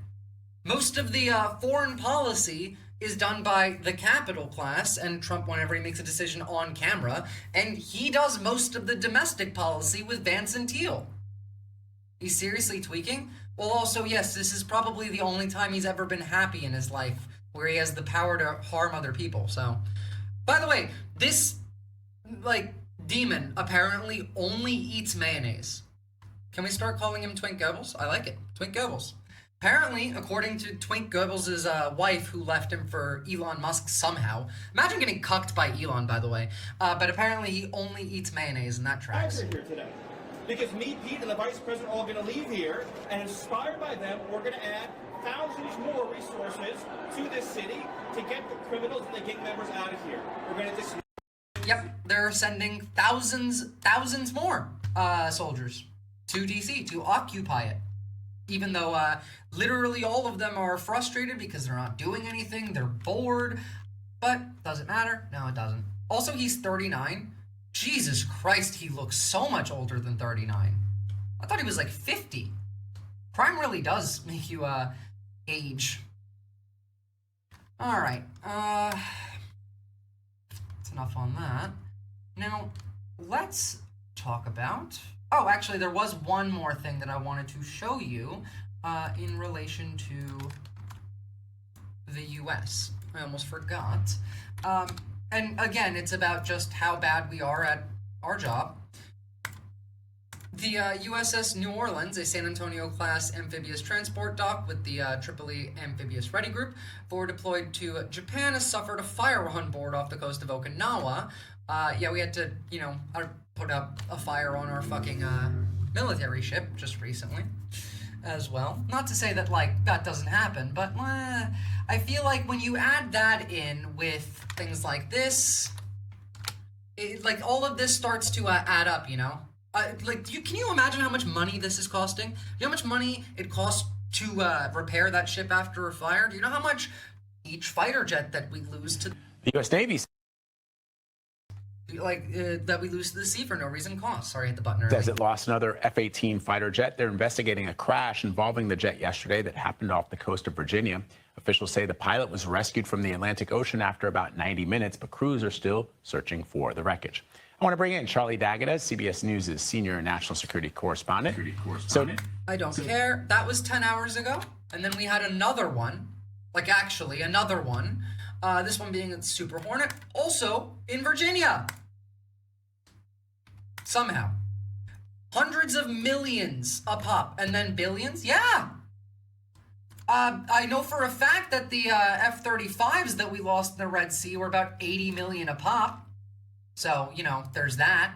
S1: Most of the foreign policy is done by the capital class, and Trump, whenever he makes a decision on camera, and he does most of the domestic policy with Vance and Teal. He's seriously tweaking? Well, also, yes, this is probably the only time he's ever been happy in his life, where he has the power to harm other people, so. By the way, this, like, demon apparently only eats mayonnaise. Can we start calling him Twink Goebbels? I like it. Twink Goebbels. Apparently, according to Twink Goebbels' wife, who left him for Elon Musk somehow. Imagine getting cucked by Elon, by the way. But apparently he only eats mayonnaise, and that tracks.
S9: Here today. Because me, Pete, and the Vice President are all going to leave here, and inspired by them, we're going to add thousands more resources to this city to get the criminals and the gang members out of here. We're going to
S1: Yep, they're sending thousands more soldiers to DC to occupy it. Even though literally all of them are frustrated because they're not doing anything, they're bored. But does it matter? No, it doesn't. Also, he's 39. Jesus Christ, he looks so much older than 39. I thought he was like 50. Crime really does make you age. Alright, that's enough on that. Now, let's talk about... Oh, actually, there was one more thing that I wanted to show you in relation to the US. I almost forgot. And again, it's about just how bad we are at our job. The USS New Orleans, a San Antonio-class amphibious transport dock with the Tripoli Amphibious Ready Group, forward deployed to Japan, has suffered a fire on board off the coast of Okinawa. Yeah, we had to, you know, put up a fire on our fucking military ship just recently as well. Not to say that, like, that doesn't happen, but I feel like when you add that in with things like this, like, all of this starts to add up, you know? Like, can you imagine how much money this is costing? You know how much money it costs to repair that ship after a fire? Do you know how much each fighter jet that we lose to
S10: the U.S. Navy,
S1: that we lose to the sea for no reason costs? Sorry, I hit the button early.
S10: says it lost another F-18 fighter jet. They're investigating a crash involving the jet yesterday that happened off the coast of Virginia. Officials say the pilot was rescued from the Atlantic Ocean after about 90 minutes, but crews are still searching for the wreckage. I want to bring in Charlie D'Agata, CBS News' senior national security correspondent.
S1: I don't care. That was 10 hours ago. And then we had another one. Like, actually, another one. This one being a Super Hornet. Also in Virginia. Somehow. Hundreds of millions a pop. And then billions? Yeah. I know for a fact that the F-35s that we lost in the Red Sea were about 80 million a pop. So, you know, there's that.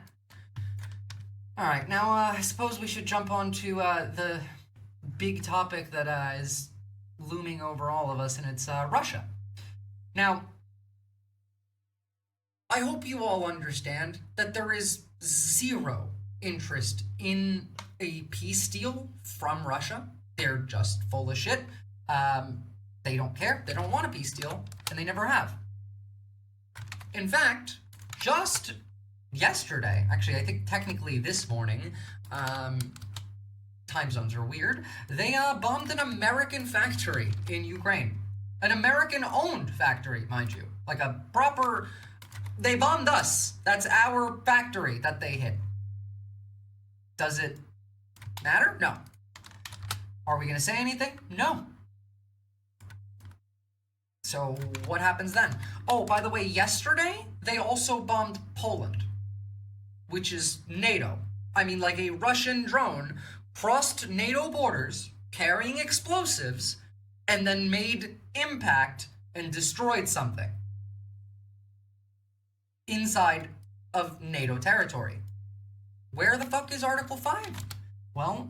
S1: All right, now I suppose we should jump on to the big topic that is looming over all of us, and it's Russia. Now, I hope you all understand that there is zero interest in a peace deal from Russia. They're just full of shit. They don't care. They don't want a peace deal, and they never have. In fact, just yesterday, actually, I think technically this morning, time zones are weird, they bombed an American factory in Ukraine. An American-owned factory, mind you. Like a proper... They bombed us. That's our factory that they hit. Does it matter? No. Are we going to say anything? No. So what happens then? Oh, by the way, yesterday, they also bombed Poland, which is NATO. I mean, like a Russian drone crossed NATO borders, carrying explosives, and then made impact and destroyed something inside of NATO territory. Where the fuck is Article 5? Well,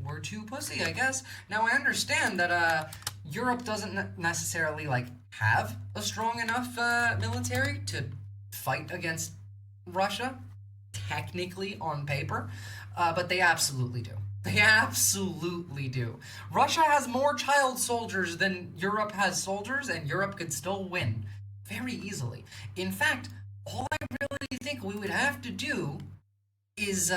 S1: we're too pussy, I guess. Now, I understand that Europe doesn't necessarily, like, have a strong enough military to fight against Russia, technically on paper, but they absolutely do. They absolutely do. Russia has more child soldiers than Europe has soldiers, and Europe could still win very easily. In fact, all I really think we would have to do is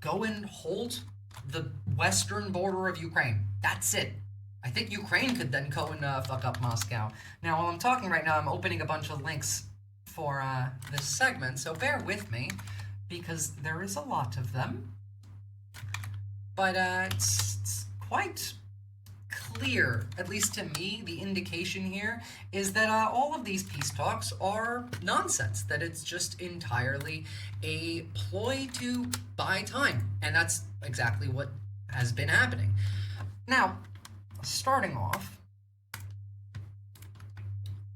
S1: go and hold the western border of Ukraine. That's it. I think Ukraine could then go and fuck up Moscow. Now, while I'm talking right now, I'm opening a bunch of links for this segment, so bear with me, because there is a lot of them. But it's quite clear, at least to me, the indication here is that all of these peace talks are nonsense, that it's just entirely a ploy to buy time. And that's exactly what has been happening. Now, starting off,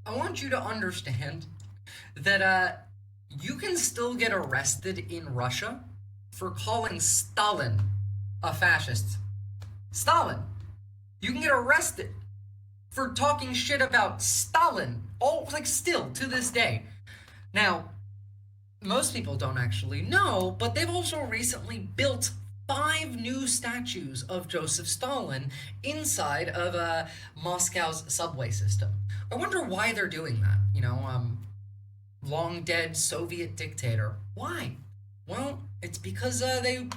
S1: I want you to understand that you can still get arrested in Russia for calling Stalin a fascist. Stalin. You can get arrested for talking shit about Stalin, all, like, still to this day. Now, most people don't actually know, but they've also recently built 5 new statues of Joseph Stalin inside of Moscow's subway system. I wonder why they're doing that. You know, long dead Soviet dictator. Why? Well, it's because they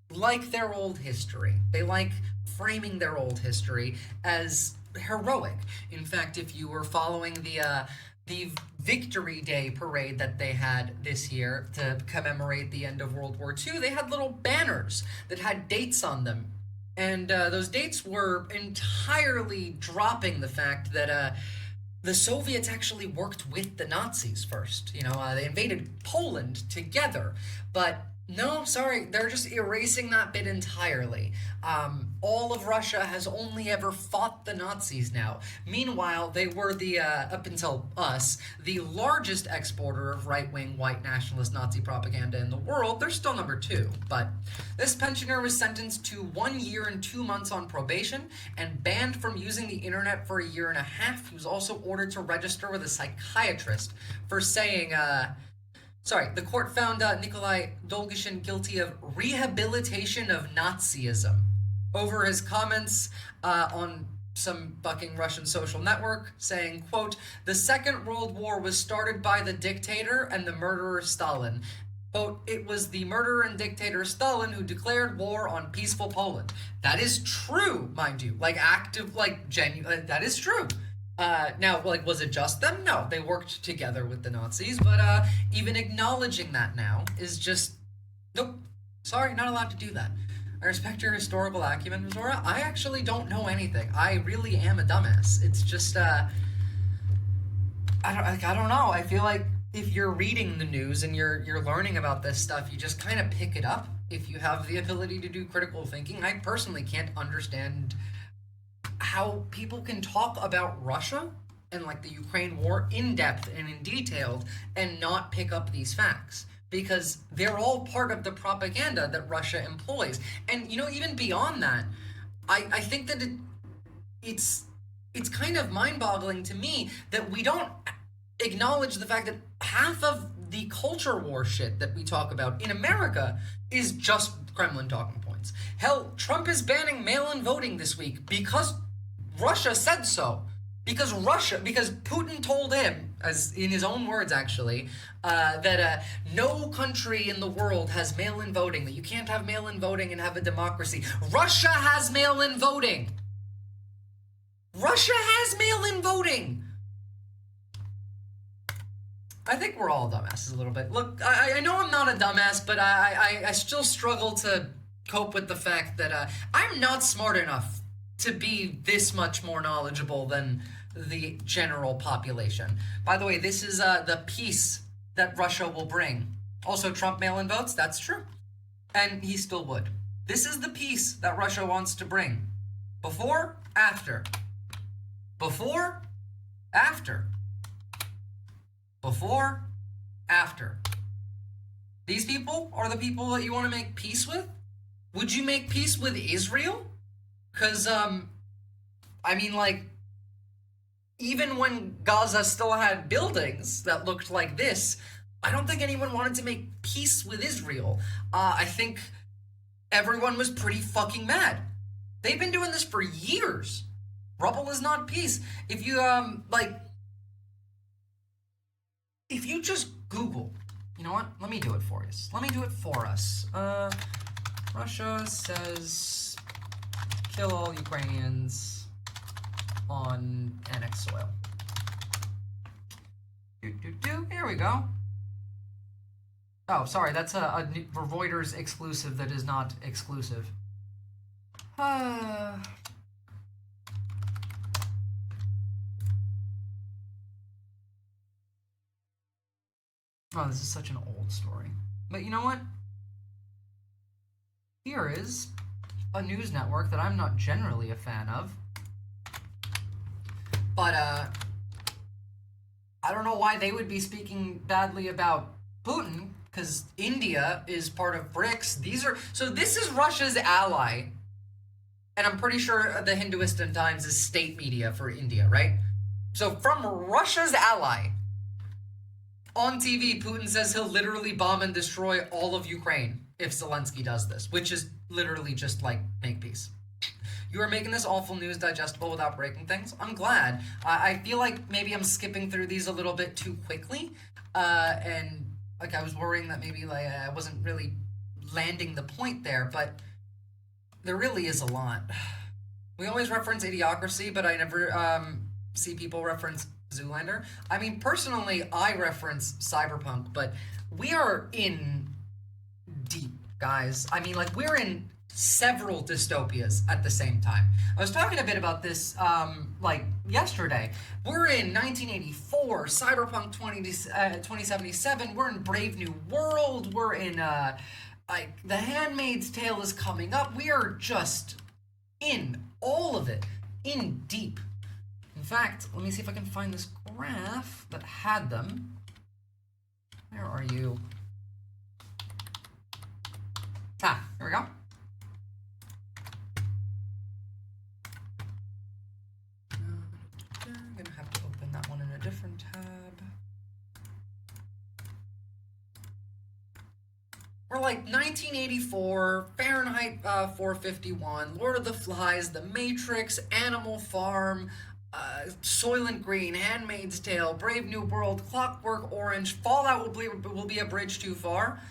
S1: like their old history. They like framing their old history as heroic. In fact, if you were following the Victory Day parade that they had this year to commemorate the end of World War II, they had little banners that had dates on them. And those dates were entirely dropping the fact that the Soviets actually worked with the Nazis first. You know, they invaded Poland together. But no, sorry, they're just erasing that bit entirely. All of Russia has only ever fought the Nazis now. Meanwhile, they were the, up until us, the largest exporter of right-wing white nationalist Nazi propaganda in the world. They're still number 2, but this pensioner was sentenced to 1 year and 2 months on probation and banned from using the internet for 1.5 years. He was also ordered to register with a psychiatrist for saying, the court found Nikolai Dolgoshin guilty of rehabilitation of Nazism over his comments on some fucking Russian social network saying, quote, "The Second World War was started by the dictator and the murderer Stalin. Quote, it was the murderer and dictator Stalin who declared war on peaceful Poland." That is true, mind you. Like, active, like, genuine, that is true. Now, like, was it just them? No, they worked together with the Nazis, but even acknowledging that now is just, nope, sorry, not allowed to do that. I respect your historical acumen, Visora. I actually don't know anything. I really am a dumbass. It's just, I don't know. I feel like if you're reading the news and you're learning about this stuff, you just kind of pick it up if you have the ability to do critical thinking. I personally can't understand how people can talk about Russia and, like, the Ukraine war in depth and in detail and not pick up these facts, because they're all part of the propaganda that Russia employs. And, you know, even beyond that, I think that it's kind of mind-boggling to me that we don't acknowledge the fact that half of the culture war shit that we talk about in America is just Kremlin talking points. Hell, Trump is banning mail-in voting this week because Russia said so. Because Putin told him, as in his own words actually, that no country in the world has mail-in voting, that you can't have mail-in voting and have a democracy. Russia has mail-in voting. Russia has mail-in voting. I think we're all dumbasses a little bit. Look, I know I'm not a dumbass, but I still struggle to cope with the fact that I'm not smart enough to be this much more knowledgeable than the general population. By the way, this is the peace that Russia will bring. Also, Trump mail-in votes, that's true. And he still would. This is the peace that Russia wants to bring. Before, after. Before, after. Before, after. These people are the people that you want to make peace with? Would you make peace with Israel? Because, I mean, like, even when Gaza still had buildings that looked like this, I don't think anyone wanted to make peace with Israel. I think everyone was pretty fucking mad. They've been doing this for years. Rubble is not peace. If you, if you just Google, you know what? Let me do it for us. Let me do it for us. Russia says kill all Ukrainians on annexed soil. Here we go. Oh, sorry, that's a Reuters exclusive that is not exclusive. Oh, this is such an old story. But you know what? Here is a news network that I'm not generally a fan of. But, I don't know why they would be speaking badly about Putin, because India is part of BRICS. So this is Russia's ally. And I'm pretty sure the Hinduistan Times is state media for India, right? So from Russia's ally, on TV, Putin says he'll literally bomb and destroy all of Ukraine if Zelensky does this, which is literally just like, make peace. You are making this awful news digestible without breaking things. I'm glad. I feel like maybe I'm skipping through these a little bit too quickly. And like I was worrying that maybe like I wasn't really landing the point there, but there really is a lot. We always reference Idiocracy, but I never see people reference Zoolander. I mean, personally, I reference Cyberpunk, but we are in deep, guys. I mean, like, we're in several dystopias at the same time. I was talking a bit about this, like, yesterday. We're in 1984, Cyberpunk 2077, we're in Brave New World, we're in, like, The Handmaid's Tale is coming up. We are just in all of it, in deep. In fact, let me see if I can find this graph that had them. Where are you? Ah, here we go. I'm gonna have to open that one in a different tab. We're like 1984, Fahrenheit 451, Lord of the Flies, The Matrix, Animal Farm, Soylent Green, Handmaid's Tale, Brave New World, Clockwork Orange, Fallout will be a bridge too far.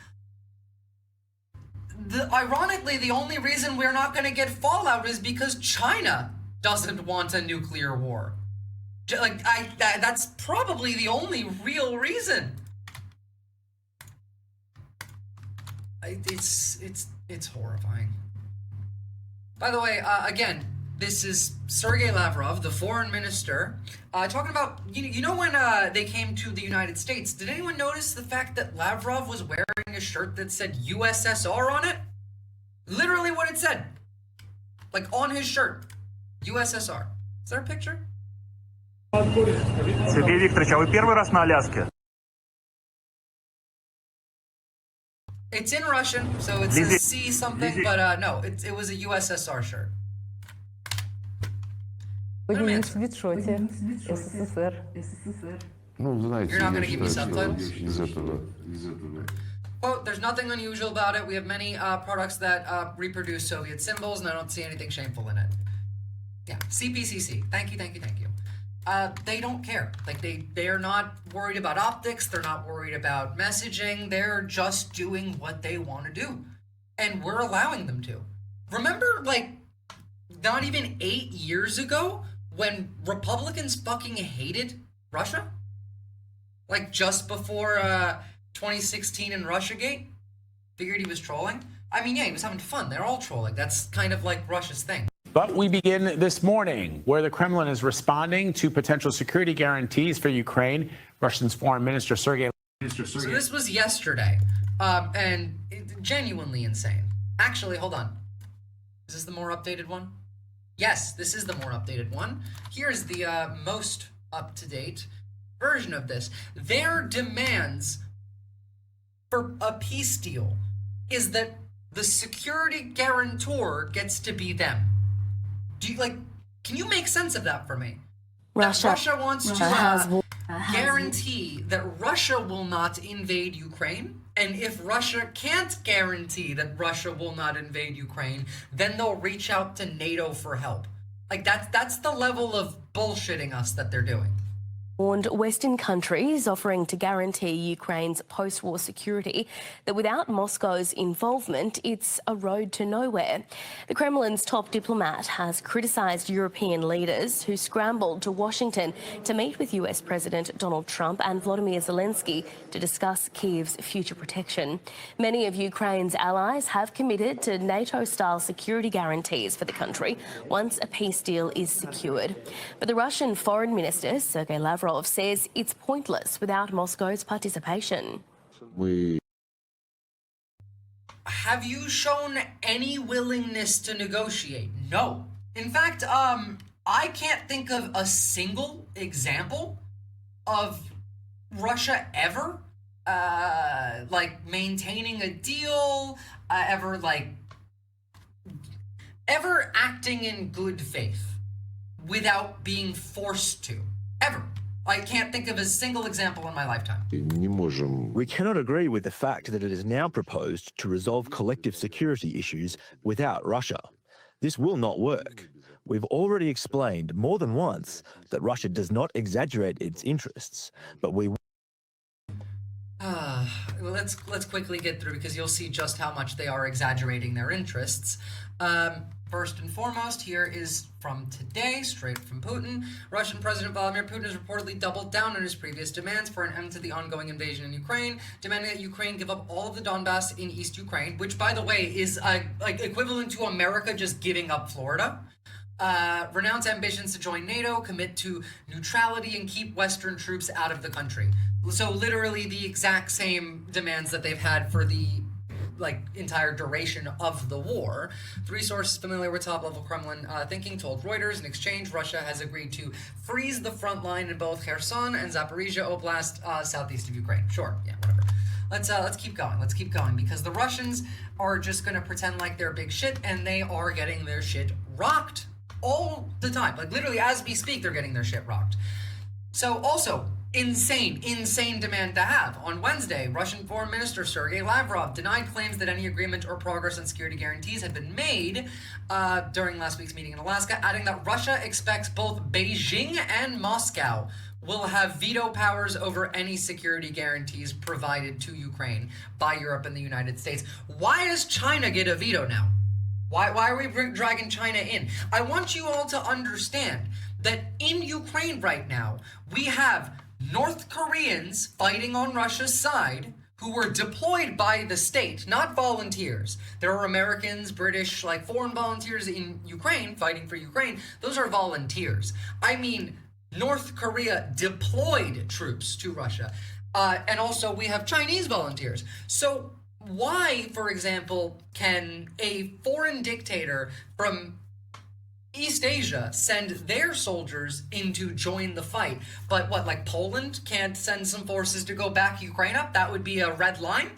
S1: Ironically, the only reason we're not going to get Fallout is because China doesn't want a nuclear war. Like, that's probably the only real reason. It's horrifying. By the way, again, this is Sergei Lavrov, the foreign minister, talking about, you know when they came to the United States, did anyone notice the fact that Lavrov was wearing a shirt that said USSR on it? Literally what it said. Like on his shirt. USSR. Is there a picture?
S11: Сергей Викторович, а вы первый раз на Аляске?
S1: It's in Russian, so it says C something, but no, it was a USSR shirt. You're not going to give me subtitles? Quote, there's nothing unusual about it. We have many products that reproduce Soviet symbols, and I don't see anything shameful in it. Yeah, CPCC. Thank you. They don't care. Like, they are not worried about optics. They're not worried about messaging. They're just doing what they want to do. And we're allowing them to. Remember, like, not even 8 years ago when Republicans fucking hated Russia? Like, just before 2016 in Russiagate? Figured he was trolling? I mean, yeah, he was having fun. They're all trolling. That's kind of like Russia's thing.
S10: But we begin this morning, where the Kremlin is responding to potential security guarantees for Ukraine. Russia's Foreign Minister Sergei.
S1: So this was yesterday, and genuinely insane. Actually, hold on. Is this the more updated one? Yes, this is the more updated one. Here's the most up-to-date version of this. Their demands for a peace deal is that the security guarantor gets to be them. Do you, like, can you make sense of that for me? Russia wants to guarantee that Russia will not invade Ukraine, and if Russia can't guarantee that Russia will not invade Ukraine, then they'll reach out to NATO for help. Like, that's the level of bullshitting us that they're doing.
S12: Warned Western countries offering to guarantee Ukraine's post-war security that without Moscow's involvement, it's a road to nowhere. The Kremlin's top diplomat has criticised European leaders who scrambled to Washington to meet with US President Donald Trump and Volodymyr Zelensky to discuss Kyiv's future protection. Many of Ukraine's allies have committed to NATO-style security guarantees for the country once a peace deal is secured. But the Russian Foreign Minister, Sergei Lavrov, says it's pointless without Moscow's participation.
S1: Have you shown any willingness to negotiate? No. In fact, I can't think of a single example of Russia ever, like, maintaining a deal, ever acting in good faith without being forced to. Ever. I can't think of a single example in my lifetime.
S14: We cannot agree with the fact that it is now proposed to resolve collective security issues without Russia. This will not work. We've already explained more than once that Russia does not exaggerate its interests, but we...
S1: Well, let's quickly get through, because you'll see just how much they are exaggerating their interests. First and foremost, here is from today, straight from Putin. Russian President Vladimir Putin has reportedly doubled down on his previous demands for an end to the ongoing invasion in Ukraine, demanding that Ukraine give up all of the Donbass in East Ukraine, which, by the way, is like equivalent to America just giving up Florida. Renounce ambitions to join NATO, commit to neutrality, and keep Western troops out of the country. So literally the exact same demands that they've had for the entire duration of the war. Three sources familiar with top-level Kremlin thinking told Reuters in exchange, Russia has agreed to freeze the front line in both Kherson and Zaporizhia Oblast, southeast of Ukraine. Sure, yeah, whatever. Let's keep going. Let's keep going, because the Russians are just going to pretend like they're big shit, and they are getting their shit rocked all the time. Like, literally, as we speak, they're getting their shit rocked. So, also, insane demand to have. On Wednesday, Russian Foreign Minister Sergei Lavrov denied claims that any agreement or progress on security guarantees had been made during last week's meeting in Alaska, adding that Russia expects both Beijing and Moscow will have veto powers over any security guarantees provided to Ukraine by Europe and the United States. Why does China get a veto now? Why are we dragging China in? I want you all to understand that in Ukraine right now, we have North Koreans fighting on Russia's side who were deployed by the state, not volunteers. There are Americans, British, foreign volunteers in Ukraine fighting for Ukraine. Those are volunteers. I mean, North Korea deployed troops to Russia. And also we have Chinese volunteers. So why, for example, can a foreign dictator from East Asia send their soldiers in to join the fight, but Poland can't send some forces to go back Ukraine up? That would be a red line.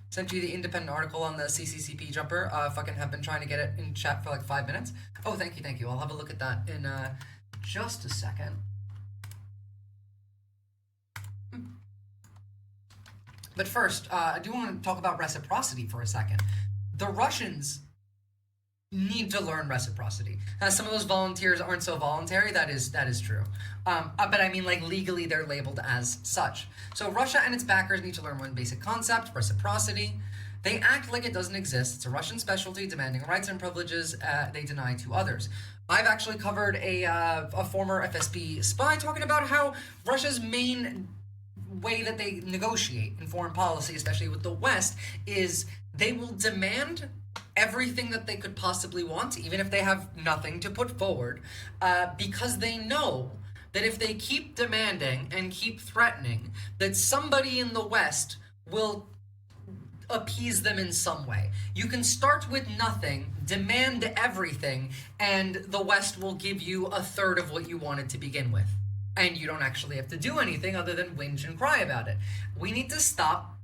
S1: Sent you the independent article on the CCCP jumper. Fucking have been trying to get it in chat for 5 minutes. Oh, thank you. I'll have a look at that just a second. But first, I do want to talk about reciprocity for a second. The Russians need to learn reciprocity. Some of those volunteers aren't so voluntary. That is true. But I mean, like, legally they're labeled as such. So Russia and its backers need to learn one basic concept: reciprocity. They act like it doesn't exist. It's a Russian specialty, demanding rights and privileges they deny to others. I've actually covered a former FSB spy talking about how Russia's main way that they negotiate in foreign policy, especially with the West, is they will demand everything that they could possibly want, even if they have nothing to put forward, because they know that if they keep demanding and keep threatening, that somebody in the West will appease them in some way. You can start with nothing, demand everything, and the West will give you a third of what you wanted to begin with. And you don't actually have to do anything other than whinge and cry about it. We need to stop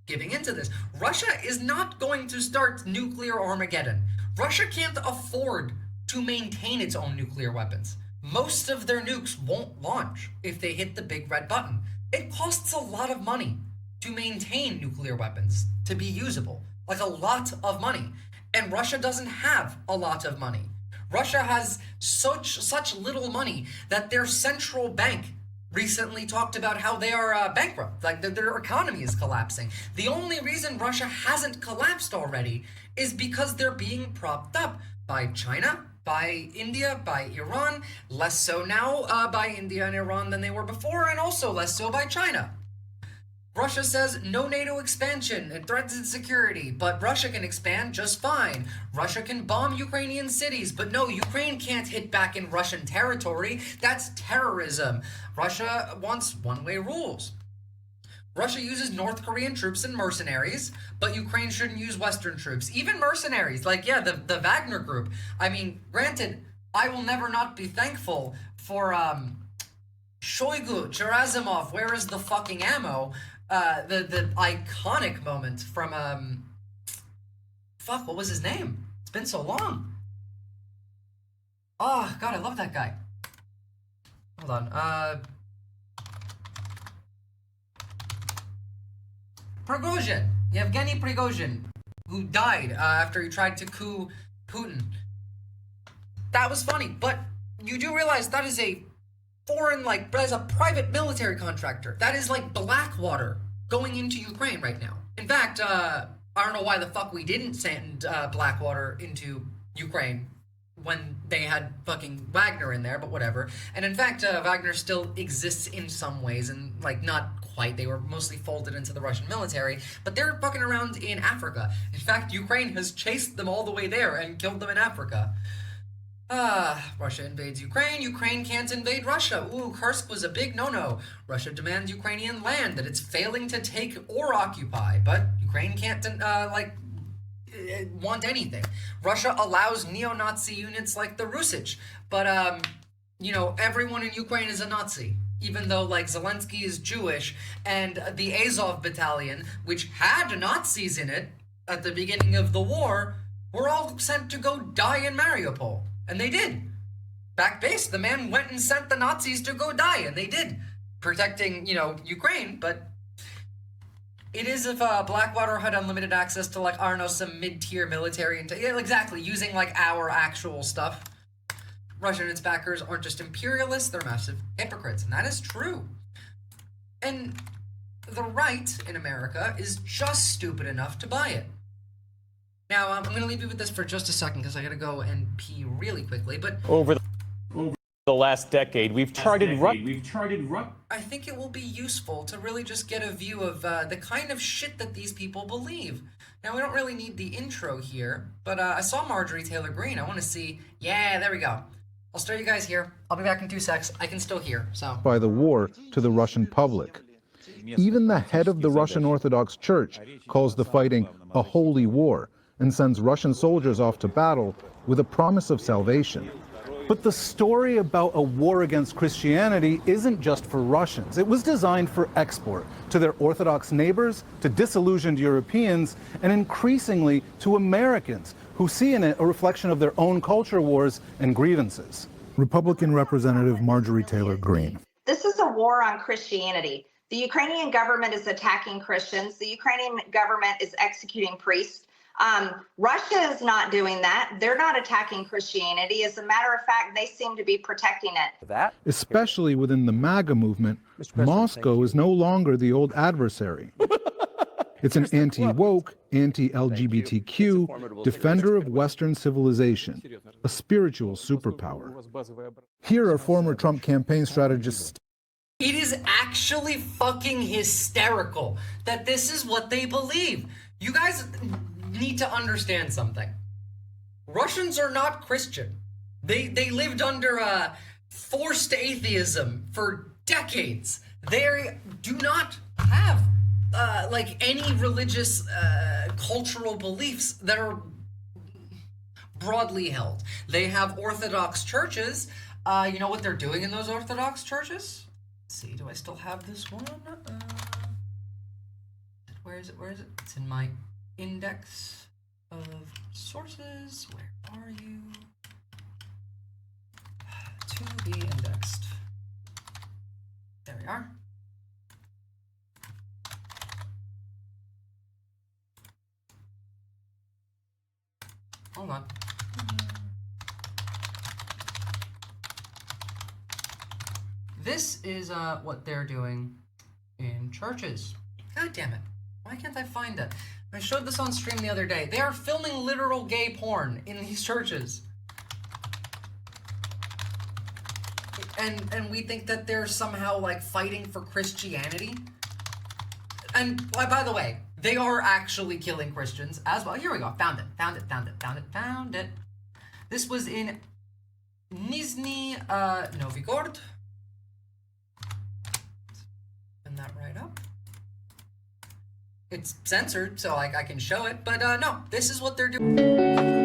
S1: giving into this. Russia is not going to start nuclear Armageddon. Russia can't afford to maintain its own nuclear weapons. Most of their nukes won't launch if they hit the big red button. It costs a lot of money to maintain nuclear weapons to be usable. Like, a lot of money. And Russia doesn't have a lot of money. Russia has such little money that their central bank recently talked about how they are bankrupt, like their economy is collapsing. The only reason Russia hasn't collapsed already is because they're being propped up by China, by India, by Iran, less so now by India and Iran than they were before, and also less so by China. Russia says no NATO expansion, it threatens security, but Russia can expand just fine. Russia can bomb Ukrainian cities, but no, Ukraine can't hit back in Russian territory. That's terrorism. Russia wants one-way rules. Russia uses North Korean troops and mercenaries, but Ukraine shouldn't use Western troops. Even mercenaries, like, yeah, the Wagner group. I mean, granted, I will never not be thankful for Shoigu, Gerasimov, where is the fucking ammo? The iconic moment from, fuck, what was his name? It's been so long. Oh, God, I love that guy. Hold on, Prigozhin, Yevgeny Prigozhin, who died after he tried to coup Putin. That was funny, but you do realize that is a foreign, like, as a private military contractor. That is like Blackwater going into Ukraine right now. In fact, I don't know why the fuck we didn't send Blackwater into Ukraine when they had fucking Wagner in there, but whatever. And in fact, Wagner still exists in some ways, and, like, not quite. They were mostly folded into the Russian military, but they're fucking around in Africa. In fact, Ukraine has chased them all the way there and killed them in Africa. Russia invades Ukraine. Ukraine can't invade Russia. Ooh, Kursk was a big no-no. Russia demands Ukrainian land that it's failing to take or occupy, but Ukraine can't, want anything. Russia allows neo-Nazi units like the Rusich, but, you know, everyone in Ukraine is a Nazi. Even though, like, Zelensky is Jewish, and the Azov battalion, which had Nazis in it at the beginning of the war, were all sent to go die in Mariupol. And they did. Back base, the man went and sent the Nazis to go die, and they did. Protecting, you know, Ukraine, but it is if Blackwater had unlimited access to, like, I don't know, some mid-tier military, and yeah, exactly, using, like, our actual stuff. Russia and its backers aren't just imperialists, they're massive hypocrites, and that is true. And the right in America is just stupid enough to buy it. Now, I'm going to leave you with this for just a second because I got to go and pee really quickly, but
S13: over the last decade, we've charted
S1: I think it will be useful to really just get a view of the kind of shit that these people believe. Now, we don't really need the intro here, but I saw Marjorie Taylor Greene. I want to see... Yeah, there we go. I'll start you guys here. I'll be back in 2 secs. I can still hear, so...
S16: By the war to the Russian public. Even the head of the Russian Orthodox Church calls the fighting a holy war and sends Russian soldiers off to battle with a promise of salvation.
S17: But the story about a war against Christianity isn't just for Russians. It was designed for export to their Orthodox neighbors, to disillusioned Europeans, and increasingly to Americans who see in it a reflection of their own culture wars and grievances.
S16: Republican Representative Marjorie Taylor Greene.
S15: This is a war on Christianity. The Ukrainian government is attacking Christians. The Ukrainian government is executing priests. Russia is not doing that. They're not attacking Christianity. As a matter of fact, they seem to be protecting it.
S16: Especially within the MAGA movement, Moscow is no longer the old adversary. It's an anti-woke, anti-LGBTQ defender of Western civilization, a spiritual superpower. Here are former Trump campaign strategist.
S1: It is actually fucking hysterical that this is what they believe. You guys need to understand something. Russians are not Christian. They lived under forced atheism for decades. They do not have like any religious cultural beliefs that are broadly held. They have Orthodox churches. You know what they're doing in those Orthodox churches? Let's see, do I still have this one? Where is it? Where is it? It's in my index of sources. Where are you? To be indexed. There we are. Hold on. This is what they're doing in churches. God damn it. Why can't I find it? I showed this on stream the other day. They are filming literal gay porn in these churches. And we think that they're somehow like fighting for Christianity. And by the way, they are actually killing Christians as well. Here we go. Found it. This was in Nizhny Novgorod. Open that right up. It's censored, so I can show it. But no, this is what they're doing.